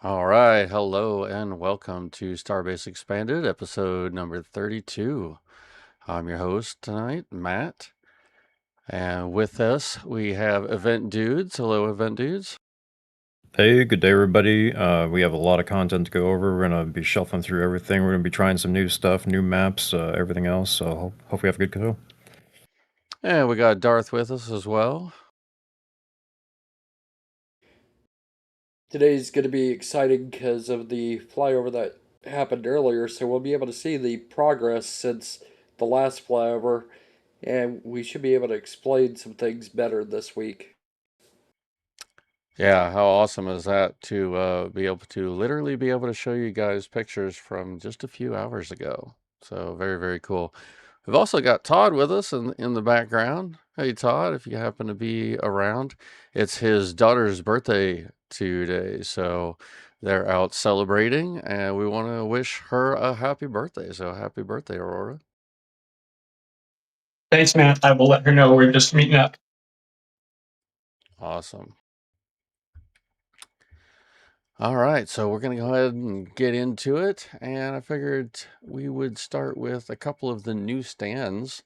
All right, hello and welcome to Starbase Expanded, episode number 32. I'm your host tonight, Matt, and with us we have Event Dudes. Hello, Event Dudes. Hey, good day, everybody. We have a lot of content to go over. We're going to be shuffling through everything. We're going to be trying some new stuff, new maps, everything else. So hope we have a good go. And we got Darth with us as well. Today's going to be exciting because of the flyover that happened earlier, so we'll be able to see the progress since the last flyover, and we should be able to explain some things better this week. Yeah, how awesome is that to be able to literally be able to show you guys pictures from just a few hours ago. So very, very cool. We've also got Todd with us in the background. Hey, Todd, if you happen to be around, it's his daughter's birthday today. So they're out celebrating, and we want to wish her a happy birthday. So happy birthday, Aurora. Thanks, Matt. I will let her know we're just meeting up. Awesome. All right, so we're going to go ahead and get into it. And I figured we would start with a couple of the new stands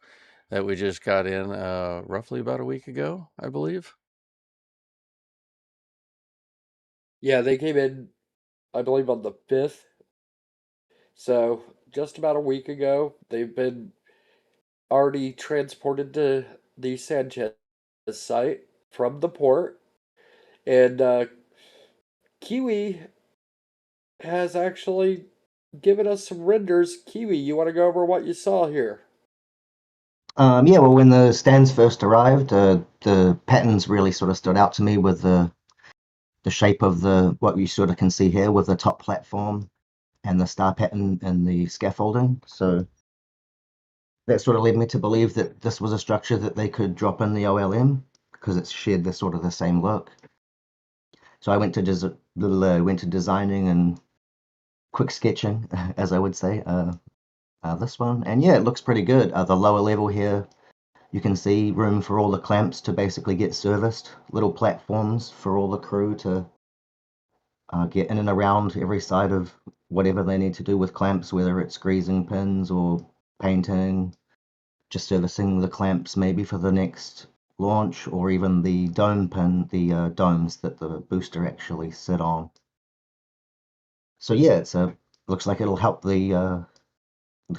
that we just got in roughly about a week ago, I believe. Yeah, they came in, I believe, on the 5th, so just about a week ago. They've been already transported to the Sanchez site from the port, and Kiwi has actually given us some renders. Kiwi, you want to go over what you saw here? Yeah, well, when the stands first arrived, the patterns really sort of stood out to me with the shape of the what you sort of can see here with the top platform and the star pattern and the scaffolding. So that sort of led me to believe that this was a structure that they could drop in the OLM because it's shared the sort of the same look. So I went to designing and quick sketching, as I would say, this one, and yeah, it looks pretty good. The lower level here. You can see room for all the clamps to basically get serviced, little platforms for all the crew to get in and around every side of whatever they need to do with clamps, whether it's greasing pins or painting, just servicing the clamps maybe for the next launch, or even the dome pin, the domes that the booster actually sit on. So yeah, looks like it'll help the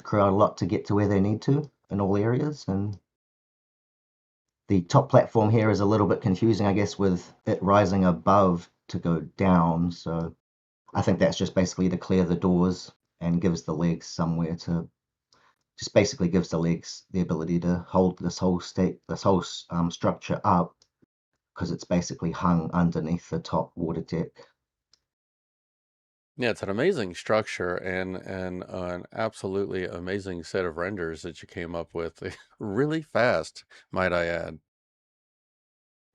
crew out a lot to get to where they need to in all areas. And the top platform here is a little bit confusing, I guess, with it rising above to go down. So I think that's just basically to clear the doors and gives the legs somewhere to just basically gives the legs the ability to hold this whole structure up because it's basically hung underneath the top water deck. Yeah, it's an amazing structure and an absolutely amazing set of renders that you came up with really fast, might I add.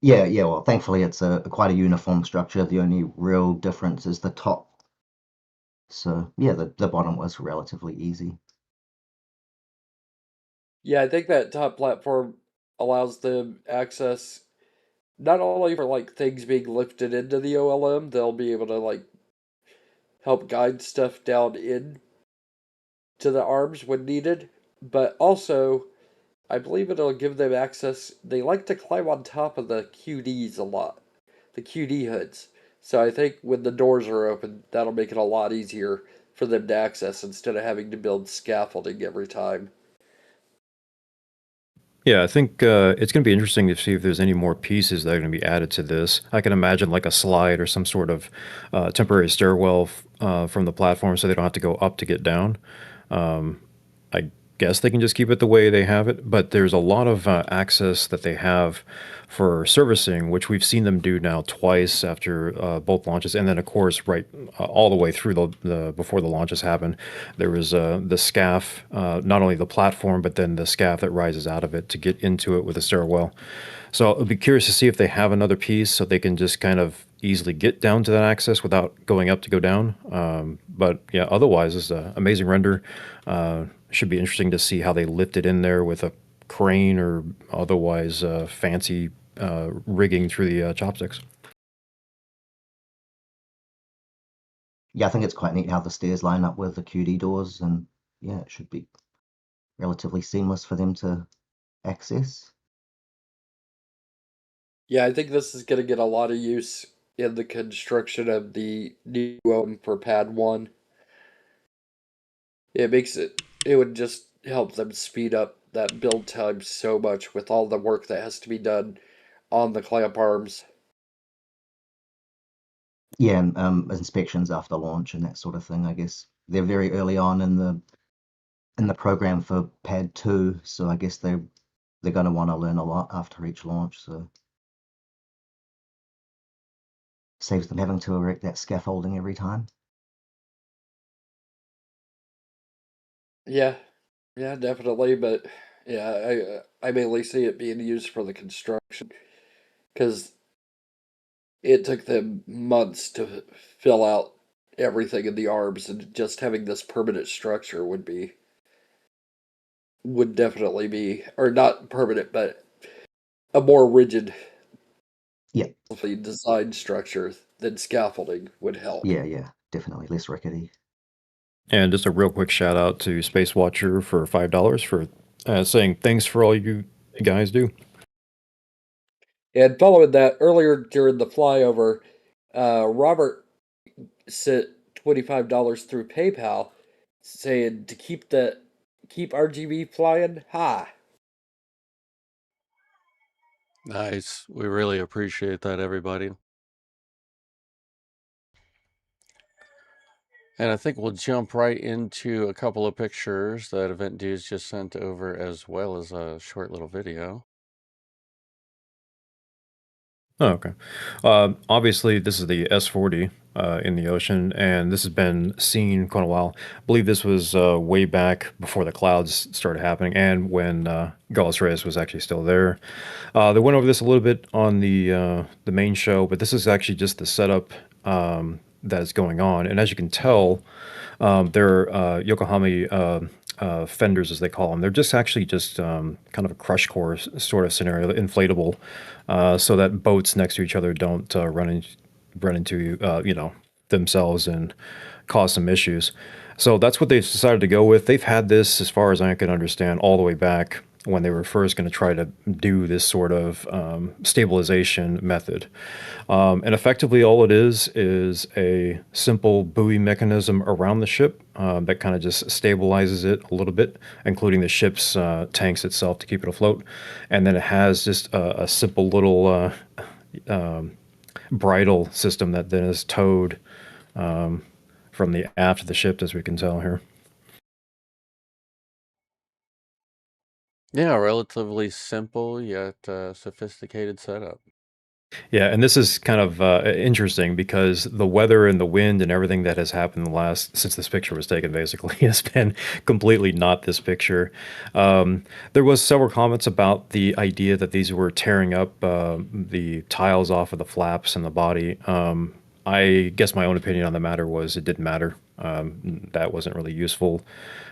Yeah, yeah. Well, thankfully it's a quite a uniform structure. The only real difference is the top. So yeah, the bottom was relatively easy. Yeah, I think that top platform allows them access not only for like things being lifted into the OLM, they'll be able to like help guide stuff down in to the arms when needed, but also I believe it'll give them access. They like to climb on top of the QDs a lot, the QD hoods. So I think when the doors are open, that'll make it a lot easier for them to access instead of having to build scaffolding every time. Yeah, I think it's going to be interesting to see if there's any more pieces that are going to be added to this. I can imagine like a slide or some sort of temporary stairwell from the platform so they don't have to go up to get down. I guess they can just keep it the way they have it, but there's a lot of access that they have for servicing, which we've seen them do now twice after both launches, and then of course, right all the way through the before the launches happen, there was the scaff, not only the platform, but then the scaff that rises out of it to get into it with a stairwell. So I'll be curious to see if they have another piece so they can just kind of easily get down to that access without going up to go down. But yeah, otherwise, it's an amazing render. Should be interesting to see how they lift it in there with a crane or otherwise fancy rigging through the chopsticks. yeah, I think it's quite neat how the stairs line up with the QD doors, and yeah, it should be relatively seamless for them to access. Yeah, I think this is going to get a lot of use in the construction of the new home for Pad 1. It would just help them speed up that build time so much with all the work that has to be done on the clamp arms. Yeah, and inspections after launch and that sort of thing. I guess they're very early on in the program for Pad 2, so I guess they're going to want to learn a lot after each launch. So saves them having to erect that scaffolding every time. Yeah, yeah, definitely. But yeah, I mainly see it being used for the construction because it took them months to fill out everything in the arms, and just having this permanent structure would definitely be, or not permanent, but a more rigid Yeah, design structure than scaffolding would help. yeah, definitely less rickety. And just a real quick shout out to Space Watcher for $5 for saying thanks for all you guys do. And following that, earlier during the flyover, Robert sent $25 through PayPal, saying to keep RGV flying high. Nice. We really appreciate that, everybody. And I think we'll jump right into a couple of pictures that Event Dudes just sent over, as well as a short little video. Oh, okay. Obviously, this is the S40 in the ocean, and this has been seen quite a while. I believe this was way back before the clouds started happening, and when Gauss Reyes was actually still there. They went over this a little bit on the main show, but this is actually just the setup that is going on. And as you can tell, they're Yokohama fenders, as they call them. They're just actually just kind of a crush course sort of scenario, inflatable, so that boats next to each other don't run into themselves and cause some issues. So that's what they've decided to go with. They've had this, as far as I can understand, all the way back when they were first going to try to do this sort of stabilization method. And effectively, all it is a simple buoy mechanism around the ship that kind of just stabilizes it a little bit, including the ship's tanks itself to keep it afloat. And then it has just a simple little bridle system that then is towed from the aft of the ship, as we can tell here. Yeah, relatively simple yet sophisticated setup. Yeah, and this is kind of interesting because the weather and the wind and everything that has happened since this picture was taken basically has been completely not this picture. There was several comments about the idea that these were tearing up the tiles off of the flaps and the body. I guess my own opinion on the matter was it didn't matter. That wasn't really useful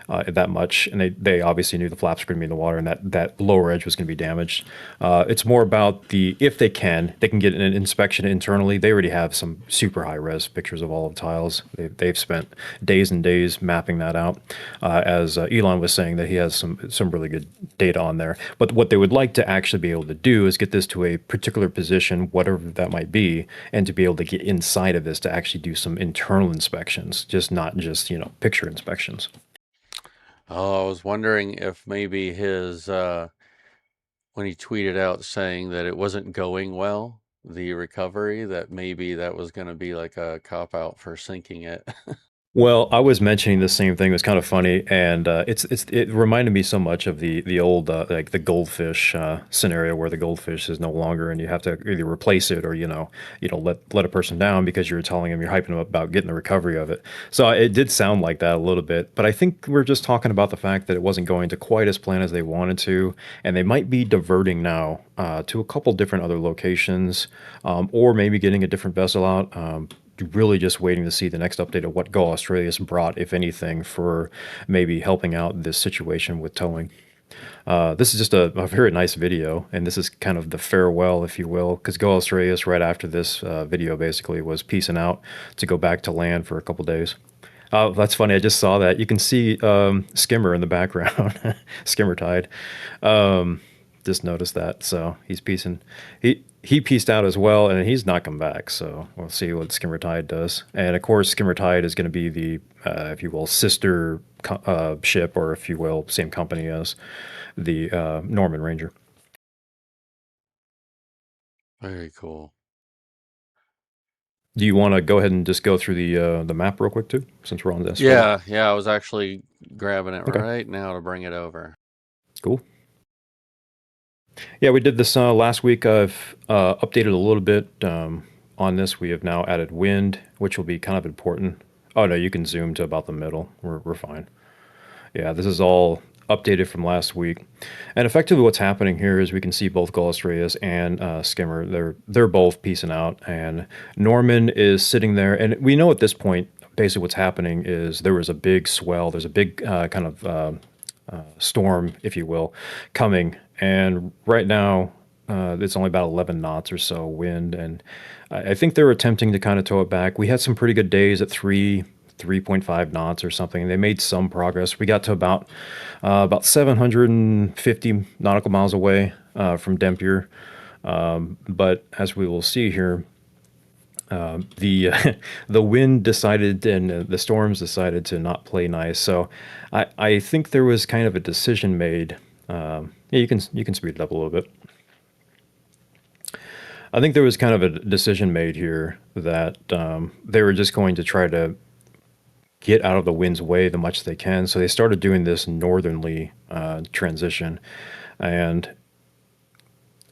that much, and they obviously knew the flaps were going to be in the water, and that lower edge was going to be damaged. It's more about if they can get an inspection internally. They already have some super high res pictures of all of the tiles. They've spent days and days mapping that out. As Elon was saying, that he has some really good data on there. But what they would like to actually be able to do is get this to a particular position, whatever that might be, and to be able to get inside of this to actually do some internal inspections, just not just picture inspections. Oh, I was wondering if maybe his, when he tweeted out saying that it wasn't going well, the recovery, that maybe that was going to be like a cop out for sinking it. Well, I was mentioning the same thing. It was kind of funny, and it reminded me so much of the old like the goldfish scenario where the goldfish is no longer, and you have to either replace it or let a person down because you're telling them, you're hyping them up about getting the recovery of it. So it did sound like that a little bit, but I think we're just talking about the fact that it wasn't going to quite as planned as they wanted to, and they might be diverting now to a couple different other locations, or maybe getting a different vessel out. Really just waiting to see the next update of what Go Australia's brought, if anything, for maybe helping out this situation with towing. This is just a very nice video, and this is kind of the farewell, if you will, because Go Australis right after this video basically was peacing out to go back to land for a couple days. Oh, that's funny. I just saw that. You can see Skimmer in the background, Skimmer Tide. Just noticed that. So he's piecing. He pieced out as well, and he's not come back. So we'll see what Skimmer Tide does. And of course, Skimmer Tide is going to be the, if you will, sister ship, or if you will, same company as the Norman Ranger. Very cool. Do you want to go ahead and just go through the map real quick too, since we're on this? Yeah, I was actually grabbing it Okay. right now to bring it over. Cool. Yeah, we did this last week. I've updated a little bit on this. We have now added wind, which will be kind of important. Oh no, you can zoom to about the middle. We're fine. Yeah, this is all updated from last week. And effectively what's happening here is we can see both Gulf Reyes and Skimmer. They're both peacing out, and Norman is sitting there. And we know at this point, basically what's happening is there was a big swell. There's a big kind of storm, if you will, coming. And right now, it's only about 11 knots or so wind. And I think they're attempting to kind of tow it back. We had some pretty good days at 3.5 knots or something. They made some progress. We got to about 750 nautical miles away from Dampier. But as we will see here, the wind decided, and the storms decided to not play nice. So I think there was kind of a decision made. Yeah, you can speed it up a little bit. I think there was kind of a decision made here that they were just going to try to get out of the wind's way the much they can. So they started doing this northerly transition, and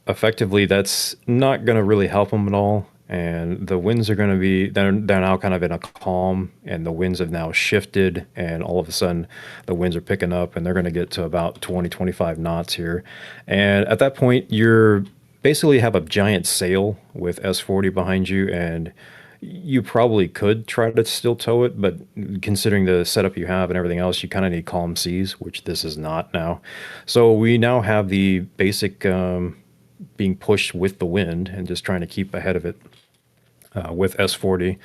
effectively that's not going to really help them at all. And the winds are going to be, they're now kind of in a calm, and the winds have now shifted, and all of a sudden the winds are picking up, and they're going to get to about 20-25 knots here. And at that point, you're basically have a giant sail with S40 behind you, and you probably could try to still tow it, but considering the setup you have and everything else, you kind of need calm seas, which this is not now. So we now have the basic being pushed with the wind and just trying to keep ahead of it with S40.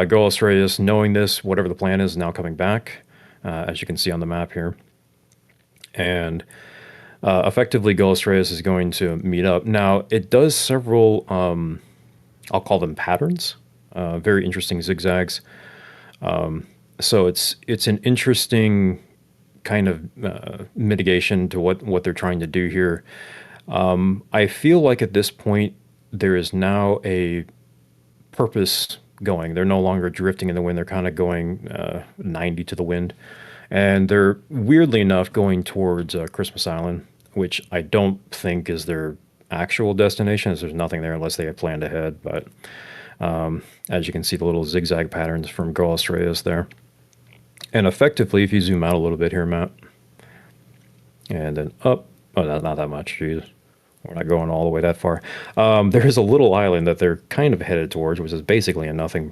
Go Australis, knowing this, whatever the plan is now coming back, as you can see on the map here. And effectively, Go Australis is going to meet up. Now, it does several, I'll call them patterns. Very interesting zigzags. So it's an interesting kind of mitigation to what they're trying to do here. I feel like at this point there is now a purpose going. They're no longer drifting in the wind. They're kind of going 90 to the wind, and they're weirdly enough going towards Christmas Island, which I don't think is their actual destination, as there's nothing there unless they had planned ahead. But as you can see, the little zigzag patterns from Go Australis there. And effectively, if you zoom out a little bit here, Matt, and then up, oh, not that much, jeez. We're not going all the way that far. There is a little island that they're kind of headed towards, which is basically a nothing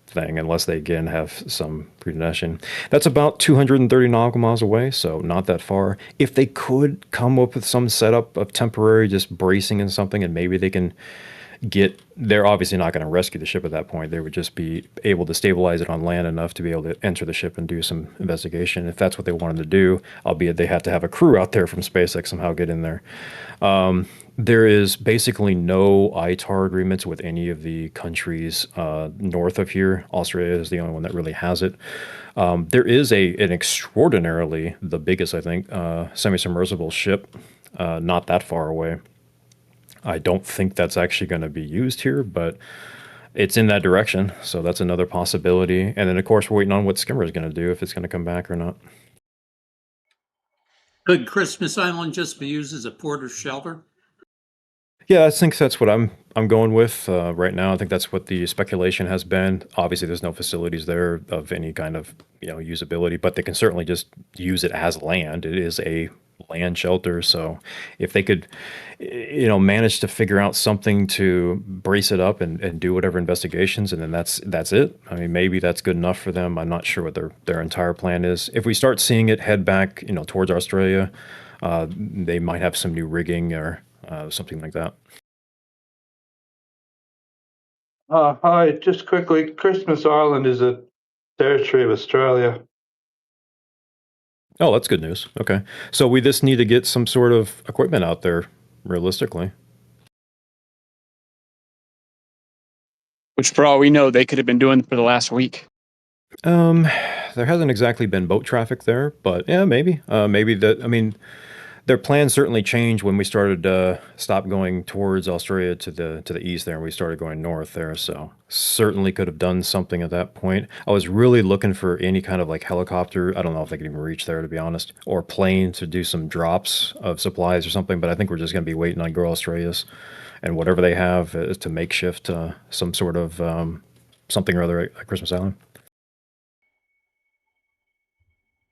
thing, unless they, again, have some predestination. That's about 230 nautical miles away, so not that far. If they could come up with some setup of temporary just bracing and something, and maybe they can they're obviously not going to rescue the ship at that point. They would just be able to stabilize it on land enough to be able to enter the ship and do some investigation if that's what they wanted to do, albeit they have to have a crew out there from SpaceX somehow get in there. There is basically no ITAR agreements with any of the countries north of here. Australia is the only one that really has it. There is an extraordinarily, the biggest, I think, semi-submersible ship not that far away. I don't think that's actually going to be used here, but it's in that direction. So that's another possibility. And then, of course, we're waiting on what Skimmer is going to do, if it's going to come back or not. Could Christmas Island just be used as a port or shelter? Yeah, I think that's what I'm going with right now. I think that's what the speculation has been. Obviously, there's no facilities there of any kind of usability, but they can certainly just use it as land. It is a land shelter, so if they could manage to figure out something to brace it up and do whatever investigations, and then that's it. I mean, maybe that's good enough for them. I'm not sure what their entire plan is. If we start seeing it head back towards Australia, they might have some new rigging or something like that. Hi, just quickly, Christmas Island is a territory of Australia. Oh, that's good news. Okay. So we just need to get some sort of equipment out there, realistically. Which, for all we know, they could have been doing for the last week. There hasn't exactly been boat traffic there, but yeah, maybe. Maybe that. I mean, their plans certainly changed when we started stop going towards Australia to the east there, and we started going north there. So certainly could have done something at that point. I was really looking for any kind of like helicopter. I don't know if they could even reach there, to be honest, or plane to do some drops of supplies or something. But I think we're just going to be waiting on Girl Australia's and whatever they have to makeshift some sort of something or other at Christmas Island.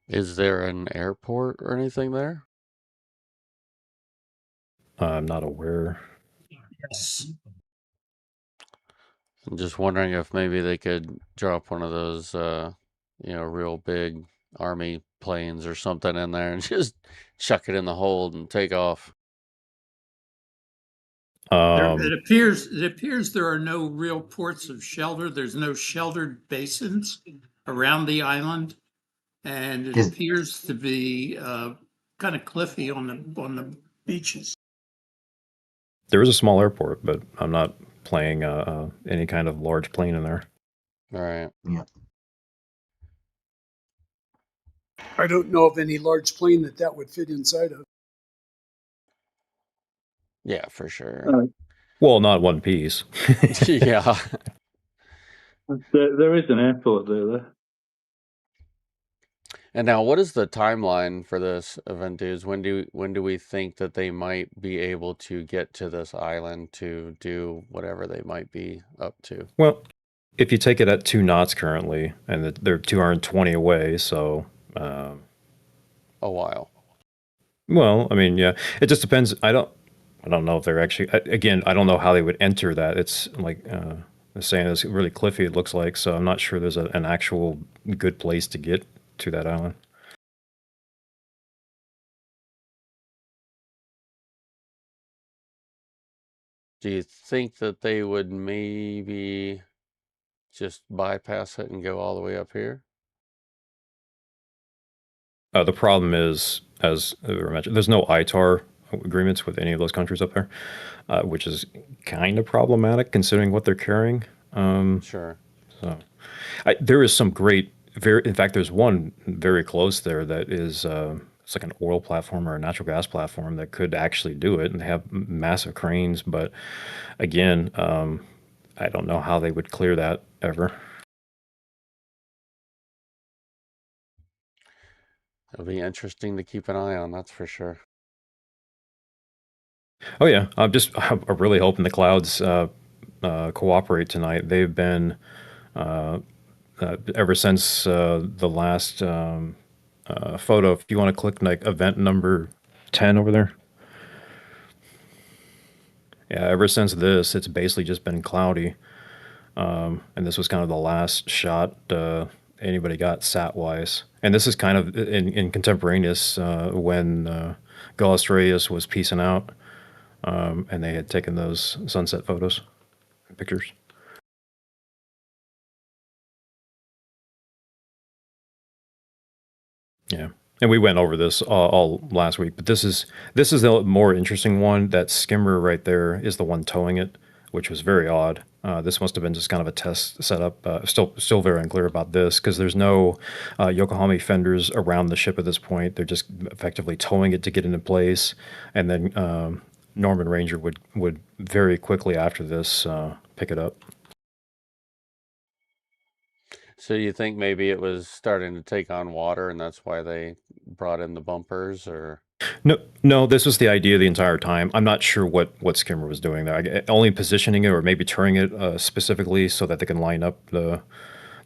Is there an airport or anything there? I'm not aware. Yes. I'm just wondering if maybe they could drop one of those, real big army planes or something in there and just chuck it in the hold and take off. It appears there are no real ports of shelter. There's no sheltered basins around the island, and it appears to be kind of cliffy on the beaches. There is a small airport, but I'm not playing any kind of large plane in there. All right. Yeah. I don't know of any large plane that would fit inside of. Yeah, for sure. Well, not one piece. Yeah. There is an airport there. And now, what is the timeline for this event, dudes? When do we think that they might be able to get to this island to do whatever they might be up to? Well, if you take it at 2 knots currently, and they're 220 away, so a while. Well, I mean, yeah, it just depends. I don't know if they're actually. Again, I don't know how they would enter that. It's like they're saying it's really cliffy. It looks like, so I'm not sure there's an actual good place to get to that island. Do you think that they would maybe just bypass it and go all the way up here? The problem is, as we mentioned, there's no ITAR agreements with any of those countries up there, which is kind of problematic considering what they're carrying. Sure. So, there is some great. In fact, there's one very close there that is. It's like an oil platform or a natural gas platform that could actually do it, and they have massive cranes. But again, I don't know how they would clear that ever. It'll be interesting to keep an eye on, that's for sure. Oh yeah, I'm really hoping the clouds cooperate tonight. They've been ever since the last photo. If you want to click like event number 10 over there. Yeah, ever since this, it's basically just been cloudy. And this was kind of the last shot anybody got sat-wise. And this is kind of in contemporaneous when Go Australius was peacing out, and they had taken those sunset photos and pictures. Yeah. And we went over this all last week, but this is the more interesting one. That skimmer right there is the one towing it, which was very odd. This must have been just kind of a test setup. Still very unclear about this because there's no Yokohama fenders around the ship at this point. They're just effectively towing it to get into place, and then Norman Ranger would very quickly after this pick it up. So you think maybe it was starting to take on water and that's why they brought in the bumpers, or? No, this was the idea the entire time. I'm not sure what skimmer was doing there. Only positioning it or maybe turning it specifically so that they can line up the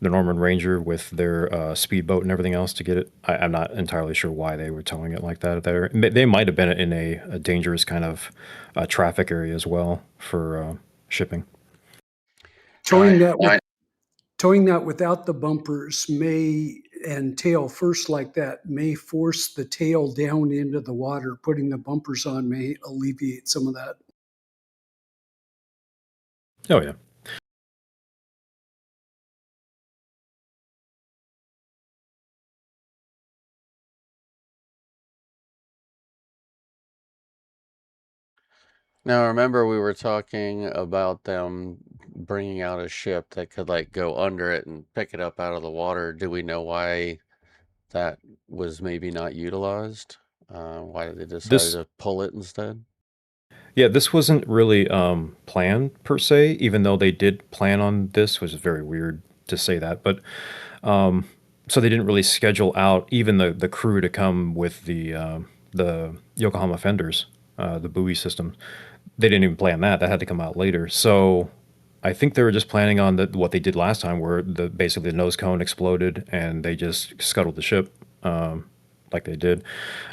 Norman Ranger with their speedboat and everything else to get it. I'm not entirely sure why they were towing it like that there. They might have been in a dangerous kind of traffic area as well for shipping. Towing that without the bumpers may and tail first like that may force the tail down into the water. Putting the bumpers on may alleviate some of that. Oh yeah. Now, remember we were talking about them bringing out a ship that could like go under it and pick it up out of the water. Do we know why that was maybe not utilized? Why they decided This to pull it instead? Yeah, this wasn't really planned per se, even though they did plan on this, which is very weird to say that. But so they didn't really schedule out even the crew to come with the Yokohama fenders, the buoy system. They didn't even plan that. That had to come out later. So I think they were just planning on what they did last time, where basically the nose cone exploded and they just scuttled the ship. Like they did.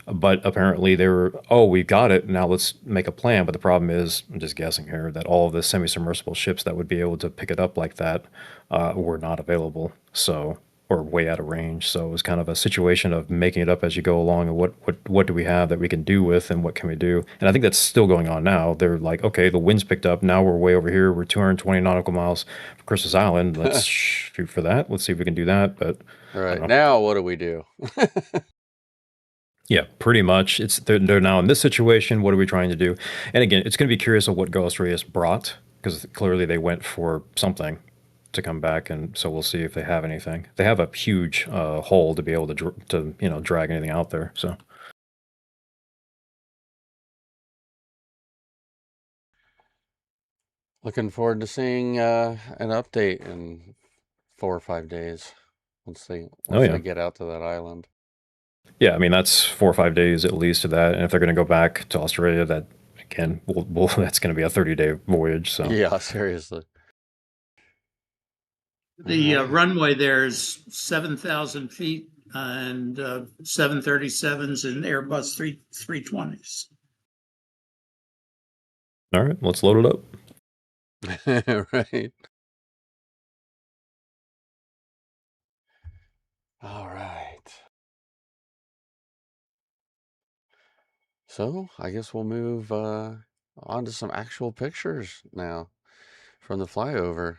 But apparently they were, oh, we got it. Now let's make a plan. But the problem is, I'm just guessing here, that all of the semi-submersible ships that would be able to pick it up like that were not available. So, or way out of range. So it was kind of a situation of making it up as you go along, and what do we have that we can do with, and what can we do? And I think that's still going on now. They're like, okay, the wind's picked up. Now we're way over here. We're 220 nautical miles from Christmas Island. Let's shoot for that. Let's see if we can do that. But All right, now what do we do? Yeah, pretty much. They're now in this situation. What are we trying to do? And again, it's going to be curious of what Ghost Reyes brought, because clearly they went for something to come back, and so we'll see if they have anything. They have a huge hole to be able to drag anything out there. So looking forward to seeing an update in 4 or 5 days once they get out to that island. Yeah, I mean, that's 4 or 5 days at least of that. And if they're going to go back to Australia, that, again, that's going to be a 30-day voyage. So yeah, seriously. The runway there is 7,000 feet and 737s and Airbus 320s. All right, let's load it up. Right. All right. So I guess we'll move on to some actual pictures now from the flyover.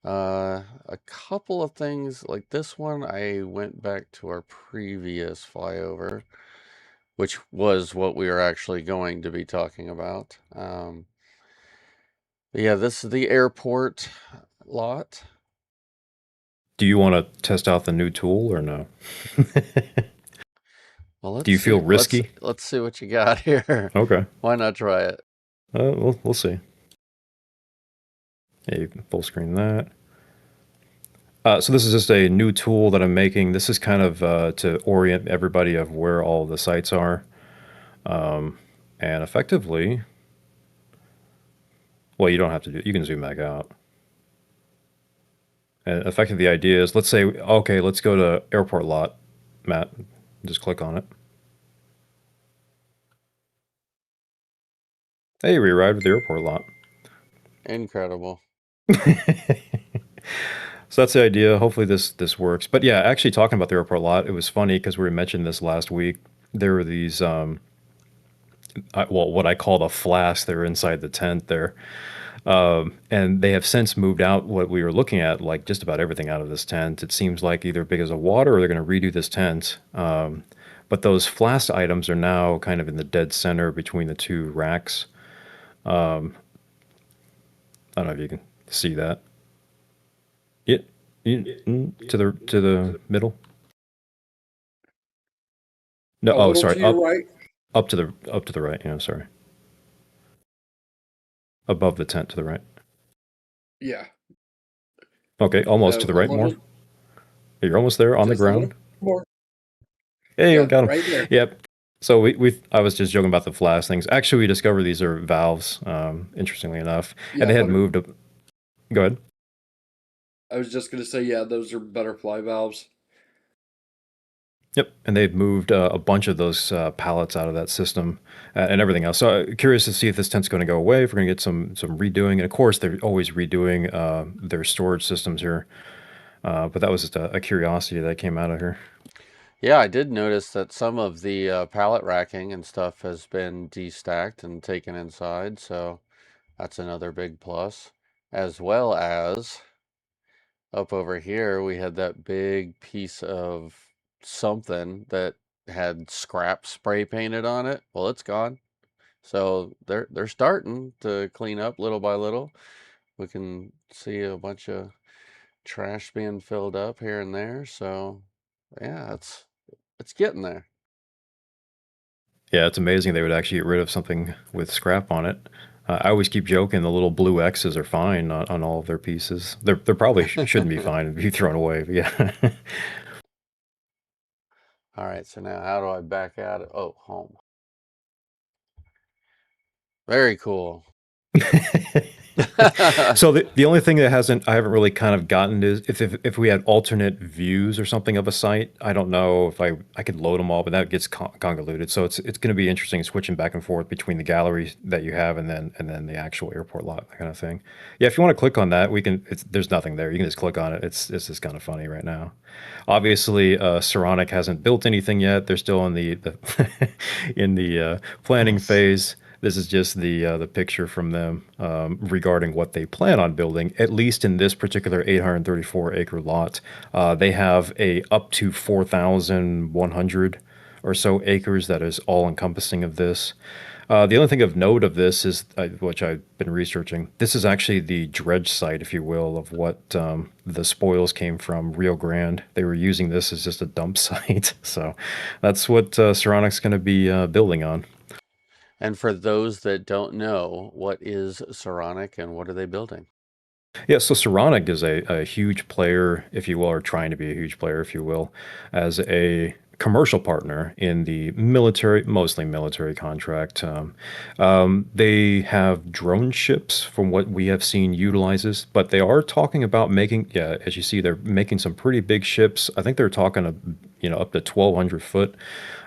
A couple of things like this one, I went back to our previous flyover, which was what we were actually going to be talking about. Yeah, this is the airport lot. Do you want to test out the new tool or no? Well, do you feel risky? Let's see what you got here. Okay. Why not try it? We'll see. Yeah, you can full screen that. So this is just a new tool that I'm making. This is kind of to orient everybody of where all the sites are. And effectively, well, you don't have to do, you can zoom back out. And effectively the idea is, let's say, okay, let's go to airport lot, Matt. Just click on it. Hey, we arrived at the airport lot. Incredible. So that's the idea. Hopefully this works. But yeah, actually talking about the airport lot, it was funny because we mentioned this last week. There were these, well, what I call the flasks. They're inside the tent there. And they have since moved out what we were looking at, like just about everything out of this tent. It seems like either big as a water or they're going to redo this tent. But those flask items are now kind of in the dead center between the two racks. I don't know if you can see that. To the middle. No, oh, sorry, up, right. up to the right. Yeah, sorry. Above the tent to the right. Yeah. Okay, almost to the right more. You're almost there on the ground. More. Hey, Yeah, got him. right there. Yep. So I was just joking about the flash things. Actually, we discovered these are valves. Interestingly enough, Yeah, and they had moved up. Go ahead. I was just going to say, yeah, those are butterfly valves. Yep, and they've moved a bunch of those pallets out of that system and everything else. So curious to see if this tent's going to go away, if we're going to get some redoing. And of course, they're always redoing their storage systems here. But that was just a curiosity that came out of here. Yeah, I did notice that some of the pallet racking and stuff has been destacked and taken inside, so that's another big plus. As well as up over here, we had that big piece of something that had scrap spray painted on it. Well, it's gone. So they're starting to clean up little by little. We can see a bunch of trash being filled up here and there. So yeah, it's getting there. Yeah, it's amazing they would actually get rid of something with scrap on it. I always keep joking the little blue X's are fine on all of their pieces. They're probably shouldn't be fine and be thrown away, but yeah. All right, so now how do I back out? Oh, home. Very cool. So the only thing that I haven't really kind of gotten is if we had alternate views or something of a site. I don't know if I could load them all, but that gets convoluted. So it's going to be interesting switching back and forth between the galleries that you have and then the actual airport lot, that kind of thing. Yeah, if you want to click on that, we can. There's nothing there. You can just click on it. It's just kind of funny right now. Obviously, Saronic hasn't built anything yet. They're still in the in the planning Yes. phase. This is just the picture from them regarding what they plan on building. At least in this particular 834-acre lot, they have a up to 4,100 or so acres that is all encompassing of this. The only thing of note of this is, which I've been researching, this is actually the dredge site, if you will, of what the spoils came from Rio Grande. They were using this as just a dump site. So that's what Ceronic's going to be building on. And for those that don't know, what is Saronic and what are they building? Yeah, so Saronic is a huge player, if you will, or trying to be a huge player, if you will, as a commercial partner in the military, mostly military contract. They have drone ships, from what we have seen, utilizes, but they are talking about making, yeah, as you see, they're making some pretty big ships. I think they're talking, up to 1,200 foot.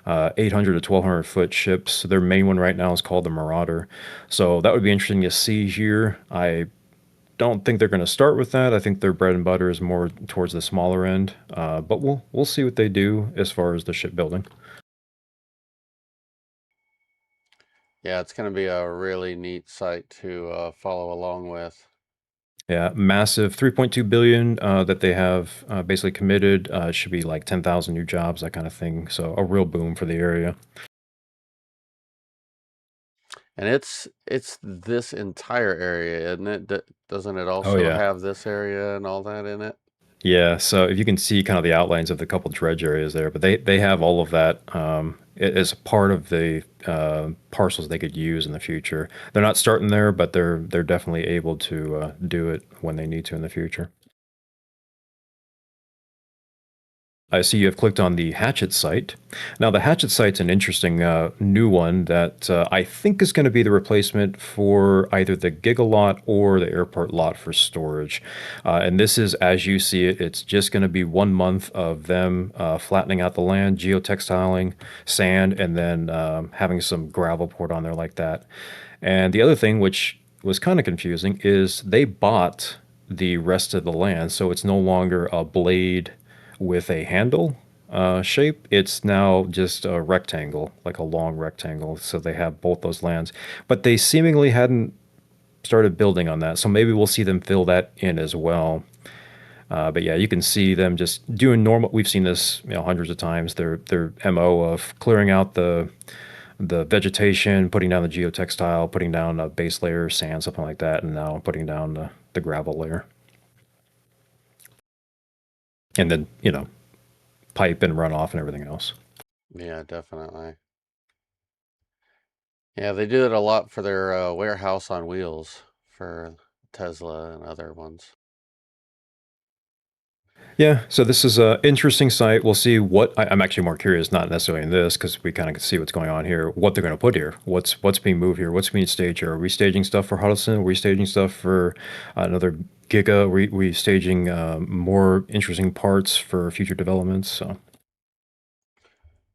800 to 1,200 foot ships. Their main one right now is called the Marauder. So that would be interesting to see here. I don't think they're going to start with that. I think their bread and butter is more towards the smaller end. But we'll see what they do as far as the shipbuilding. Yeah, it's going to be a really neat site to follow along with. Yeah, massive 3.2 billion that they have basically committed. It should be like 10,000 new jobs, that kind of thing. So a real boom for the area. And it's this entire area, isn't it? Doesn't it Oh also yeah. have this area and all that in it? Yeah, so if you can see kind of the outlines of the couple dredge areas there, but they have all of that as part of the parcels they could use in the future. They're not starting there, but they're definitely able to do it when they need to in the future. I see you have clicked on the Hatchet site. Now, the Hatchet site's an interesting new one that I think is going to be the replacement for either the Giga lot or the airport lot for storage. And this is, as you see it, it's just going to be 1 month of them flattening out the land, geotextiling, sand, and then having some gravel poured on there like that. And the other thing, which was kind of confusing, is they bought the rest of the land, so it's no longer a blade with a handle shape. It's now just a rectangle, like a long rectangle. So they have both those lands, but they seemingly hadn't started building on that. So maybe we'll see them fill that in as well. But yeah, you can see them just doing normal. We've seen this, hundreds of times. Their MO of clearing out the vegetation, putting down the geotextile, putting down a base layer, sand, something like that, and now putting down the gravel layer. And then, pipe and runoff and everything else. Yeah, definitely. Yeah, they do it a lot for their warehouse on wheels for Tesla and other ones. Yeah, so this is an interesting site. We'll see I'm actually more curious, not necessarily in this, because we kind of can see what's going on here, what they're going to put here, what's being moved here, what's being staged here. Are we staging stuff for Huddleston? Are we staging stuff for another Giga? Are we staging more interesting parts for future developments? So.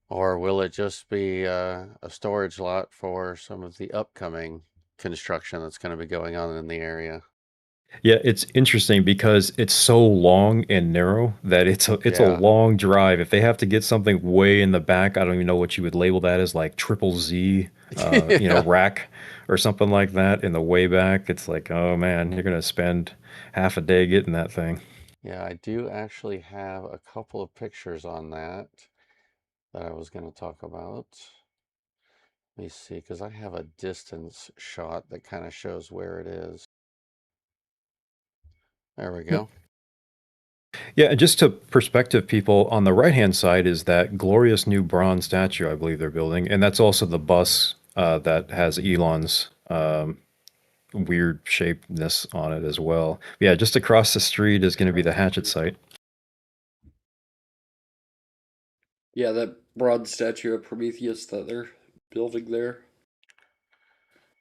Or will it just be a storage lot for some of the upcoming construction that's going to be going on in the area? Yeah, it's interesting because it's so long and narrow that it's a Yeah. long drive. If they have to get something way in the back, I don't even know what you would label that as, like triple Z, Yeah. rack or something like that in the way back. It's like, oh man, you're gonna spend half a day getting that thing. Yeah, I do actually have a couple of pictures on that I was going to talk about. Let me see, because I have a distance shot that kind of shows where it is. There we go. Yeah, and just to perspective people, on the right-hand side is that glorious new bronze statue I believe they're building, and that's also the bus that has Elon's weird shapeness on it as well. Yeah, just across the street is going to be the hatchet site. Yeah, that bronze statue of Prometheus that they're building there.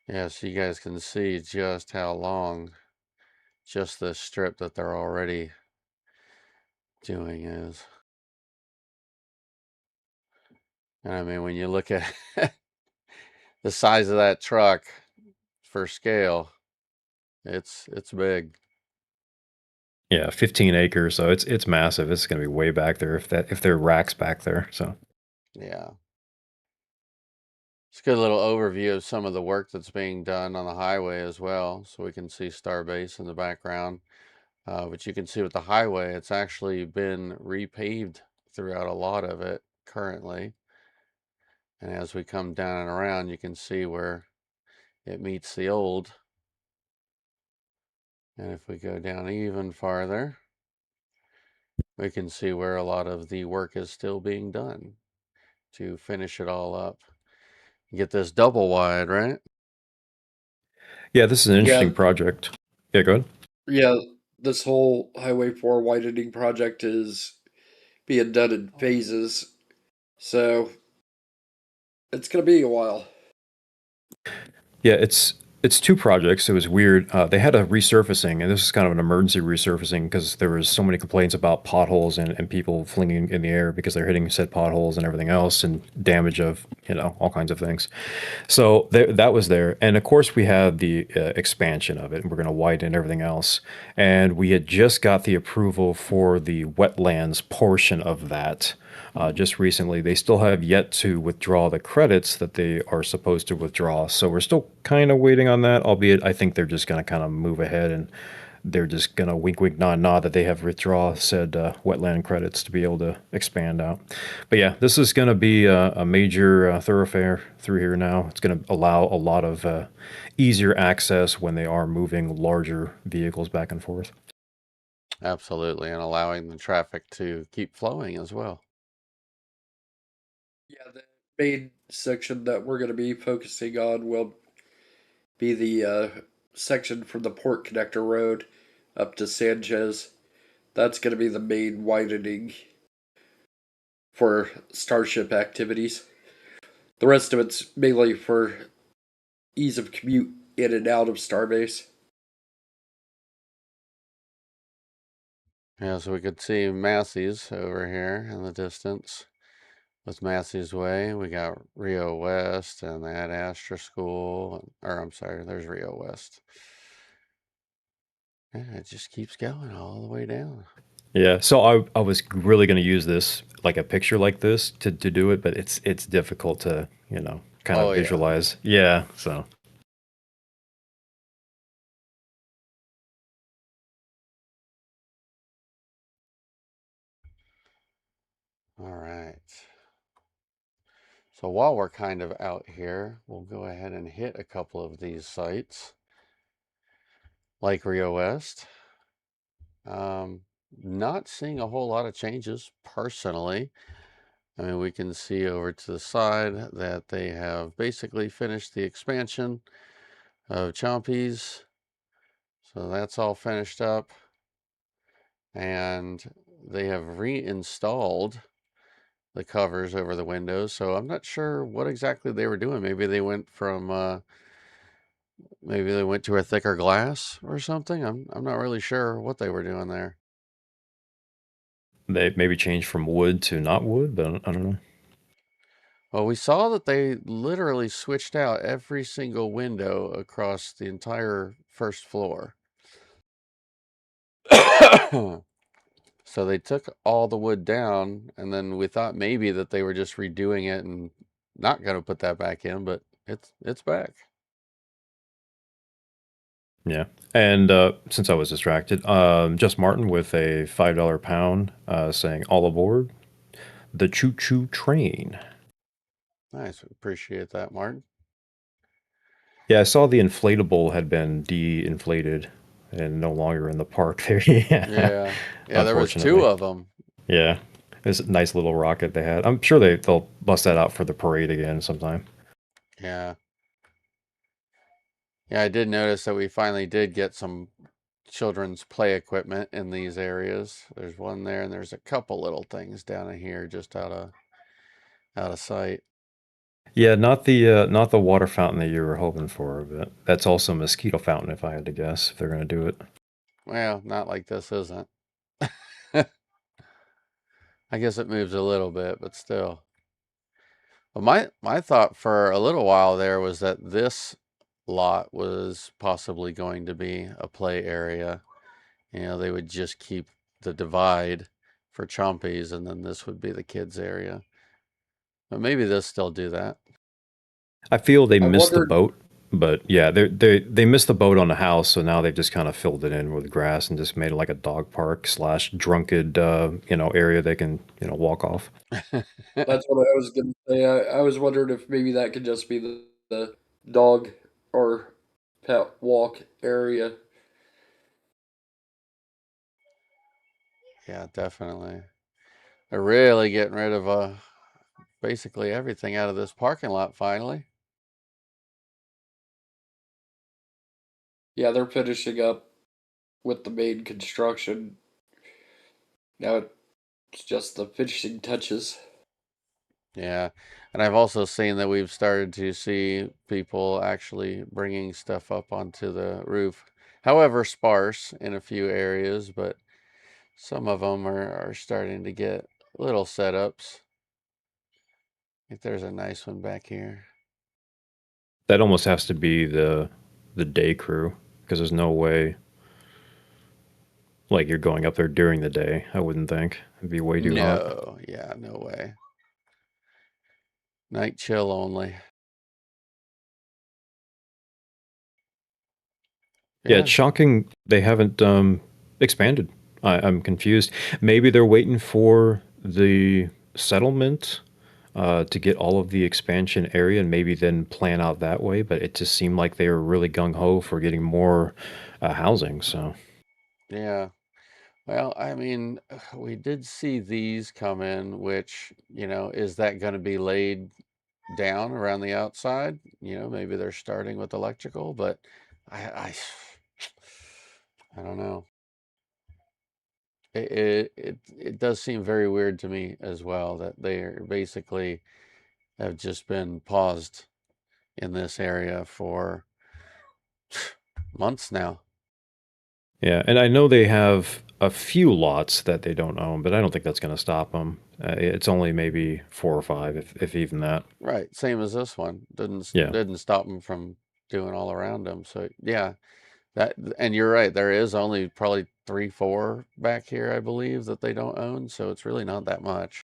Yeah, so you guys can see just how long just the strip that they're already doing is. And I mean, when you look at the size of that truck for scale, it's big. Yeah, 15 acres, so it's massive. It's going to be way back there if there are racks back there. So Yeah. It's a good little overview of some of the work that's being done on the highway as well. So we can see Starbase in the background. But you can see with the highway, it's actually been repaved throughout a lot of it currently. And as we come down and around, you can see where it meets the old. And if we go down even farther, we can see where a lot of the work is still being done to finish it all up. Get this double wide, right? yeah, this is an Yeah, interesting project. Yeah, go ahead. yeah. This whole Highway 4 widening project is being done in phases, so it's gonna be a while. Yeah, it's two projects. It was weird. They had a resurfacing, and this is kind of an emergency resurfacing because there was so many complaints about potholes and people flinging in the air because they're hitting said potholes and everything else, and damage of all kinds of things. So that was there, and of course we had the expansion of it, and we're going to widen everything else. And we had just got the approval for the wetlands portion of that. Just recently, they still have yet to withdraw the credits that they are supposed to withdraw. So we're still kind of waiting on that, albeit I think they're just going to kind of move ahead and they're just going to wink, wink, nod, nod that they have withdraw said wetland credits to be able to expand out. But yeah, this is going to be a major thoroughfare through here now. It's going to allow a lot of easier access when they are moving larger vehicles back and forth. Absolutely. And allowing the traffic to keep flowing as well. Yeah, the main section that we're going to be focusing on will be the section from the Port Connector Road up to Sanchez. That's going to be the main widening for Starship activities. The rest of it's mainly for ease of commute in and out of Starbase. Yeah, so we could see Massey's over here in the distance. With Massey's Way, we got Rio West and that Astra School. Or I'm sorry, there's Rio West. Yeah, it just keeps going all the way down. Yeah, so I was really going to use this like a picture like this to do it, but it's difficult to kind of Oh, yeah. visualize. Yeah, so All right. So while we're kind of out here, we'll go ahead and hit a couple of these sites, like Rio West. Not seeing a whole lot of changes personally. I mean, we can see over to the side that they have basically finished the expansion of Chompies. So that's all finished up. And they have reinstalled the covers over the windows. So I'm not sure what exactly they were doing. Maybe they went from maybe they went to a thicker glass or something. I'm not really sure what they were doing there. they maybe changed from wood to not wood, but I don't know. Well, we saw that they literally switched out every single window across the entire first floor. So they took all the wood down, and then we thought maybe that they were just redoing it and not going to put that back in, but it's back. Yeah. And since I was distracted, Just Martin with a $5 pound saying, all aboard the choo-choo train. Nice. Appreciate that, Martin. Yeah, I saw the inflatable had been de-inflated and no longer in the park there. Yeah. Yeah, there was 2 Unfortunately. of them. Yeah. It's a nice little rocket they had. I'm sure they'll bust that out for the parade again sometime. Yeah. Yeah, I did notice that we finally did get some children's play equipment in these areas. There's one there, and there's a couple little things down in here just out of sight. Yeah, not the water fountain that you were hoping for, but that's also a mosquito fountain if I had to guess, if they're going to do it. Well, not like this isn't. I guess it moves a little bit, but still. Well, my thought for a little while there was that this lot was possibly going to be a play area. You know, they would just keep the divide for chompies, and then this would be the kids area. But maybe they'll still do that. I feel they missed the wondered- boat, but yeah, they missed the boat on the house, so now they've just kind of filled it in with grass and just made it like a dog park / drunken area they can walk off. That's what I was going to say. I was wondering if maybe that could just be the dog or pet walk area. Yeah, definitely. They're really getting rid of basically everything out of this parking lot finally. Yeah, they're finishing up with the main construction. Now it's just the finishing touches. Yeah, and I've also seen that we've started to see people actually bringing stuff up onto the roof. However, sparse in a few areas, but some of them are starting to get little setups. I think there's a nice one back here. That almost has to be the day crew, because there's no way like you're going up there during the day. I wouldn't think it'd be way too hot. No, yeah, no way. Night chill only. Yeah, it's shocking they haven't expanded. I'm confused. Maybe they're waiting for the settlement to get all of the expansion area and maybe then plan out that way. But it just seemed like they were really gung ho for getting more housing. So Yeah. Well, I mean, we did see these come in, which, is that going to be laid down around the outside? Maybe they're starting with electrical, but I I don't know. It does seem very weird to me as well that they are basically have just been paused in this area for months now. yeah, and I know they have a few lots that they don't own, but I don't think that's going to stop them. It's only maybe 4 or 5, if even that. Right, same as this one. Yeah. Didn't stop them from doing all around them. So yeah, and you're right. There is only probably 3, 4 back here, I believe, that they don't own. So it's really not that much.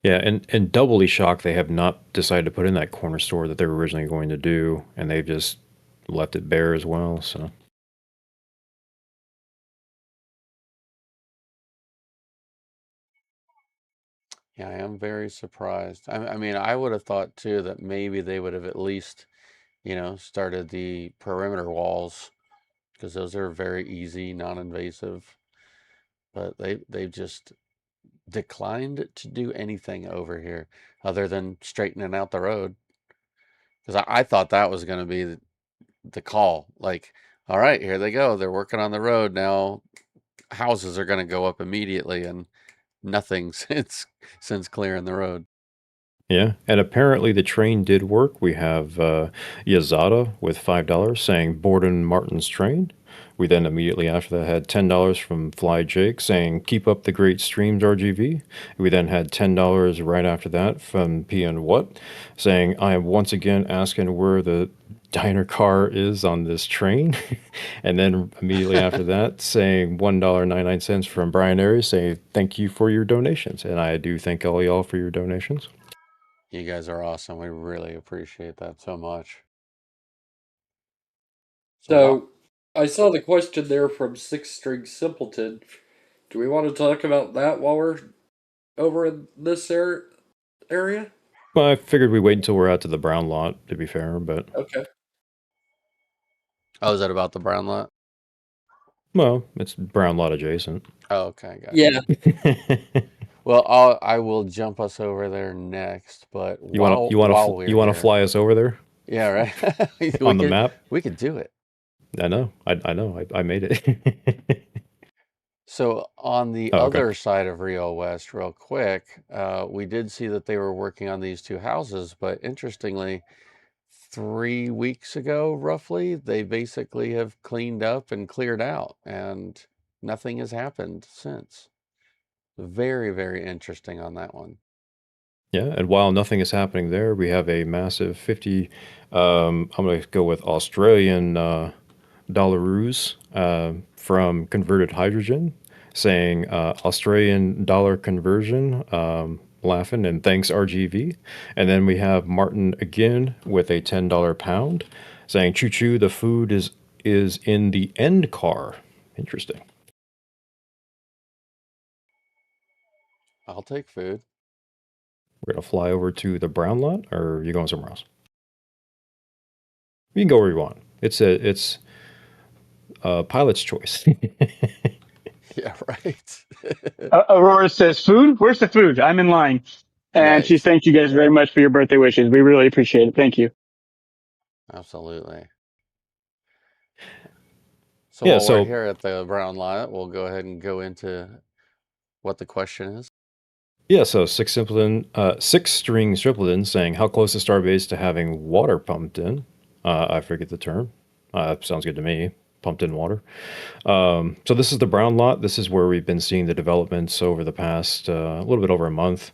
Yeah, and doubly shocked they have not decided to put in that corner store that they were originally going to do, and they've just left it bare as well. So Yeah, I am very surprised. I mean, I would have thought too that maybe they would have at least, started the perimeter walls, because those are very easy, non-invasive. But they've just declined to do anything over here other than straightening out the road. Because I thought that was going to be the call. Like, all right, here they go. They're working on the road now. Houses are going to go up immediately, and nothing since clearing the road. yeah, and apparently the train did work. We have Yazada with $5 saying Borden Martin's train. We then immediately after that had $10 from Fly Jake saying keep up the great streams RGV. We then had $10 right after that from PN What saying I am once again asking where the diner car is on this train. And then immediately after that, saying $1.99 from Brian Aries, saying thank you for your donations. And I do thank all y'all for your donations. You guys are awesome. We really appreciate that so much. So, I saw the question there from Six String Simpleton. Do we want to talk about that while we're over in this area? Well, I figured we wait until we're out to the brown lot, to be fair, but... Okay. Oh, is that about the brown lot? Well, it's brown lot adjacent. Oh, okay, got Yeah. Well, I will jump us over there next, but You want to fly us over there? Yeah, right. On the map? We could do it. I know. I made it. So on the other side of Rio West, real quick, we did see that they were working on these two houses, but interestingly, 3 weeks ago, roughly, they basically have cleaned up and cleared out, and nothing has happened since. Very, very interesting on that one. Yeah, and while nothing is happening there, we have a massive 50, I'm going to go with Australian dollaroos from Converted Hydrogen, saying Australian dollar conversion, laughing, and thanks RGV. And then we have Martin again with a $10 pound, saying choo choo, the food is in the end car. Interesting. I'll take food. We're going to fly over to the brown lot, or are you going somewhere else? You can go where you want. It's pilot's choice. Yeah, right. Aurora says, food? Where's the food? I'm in line. And she thanked you guys very much for your birthday wishes. We really appreciate it. Thank you. Absolutely. So while we're here at the brown lot, we'll go ahead and go into what the question is. Yeah, so Six String Simpleton saying, how close is Starbase to having water pumped in? I forget the term. Sounds good to me. Pumped in water. So this is the brown lot. This is where we've been seeing the developments over the past a little bit over a month.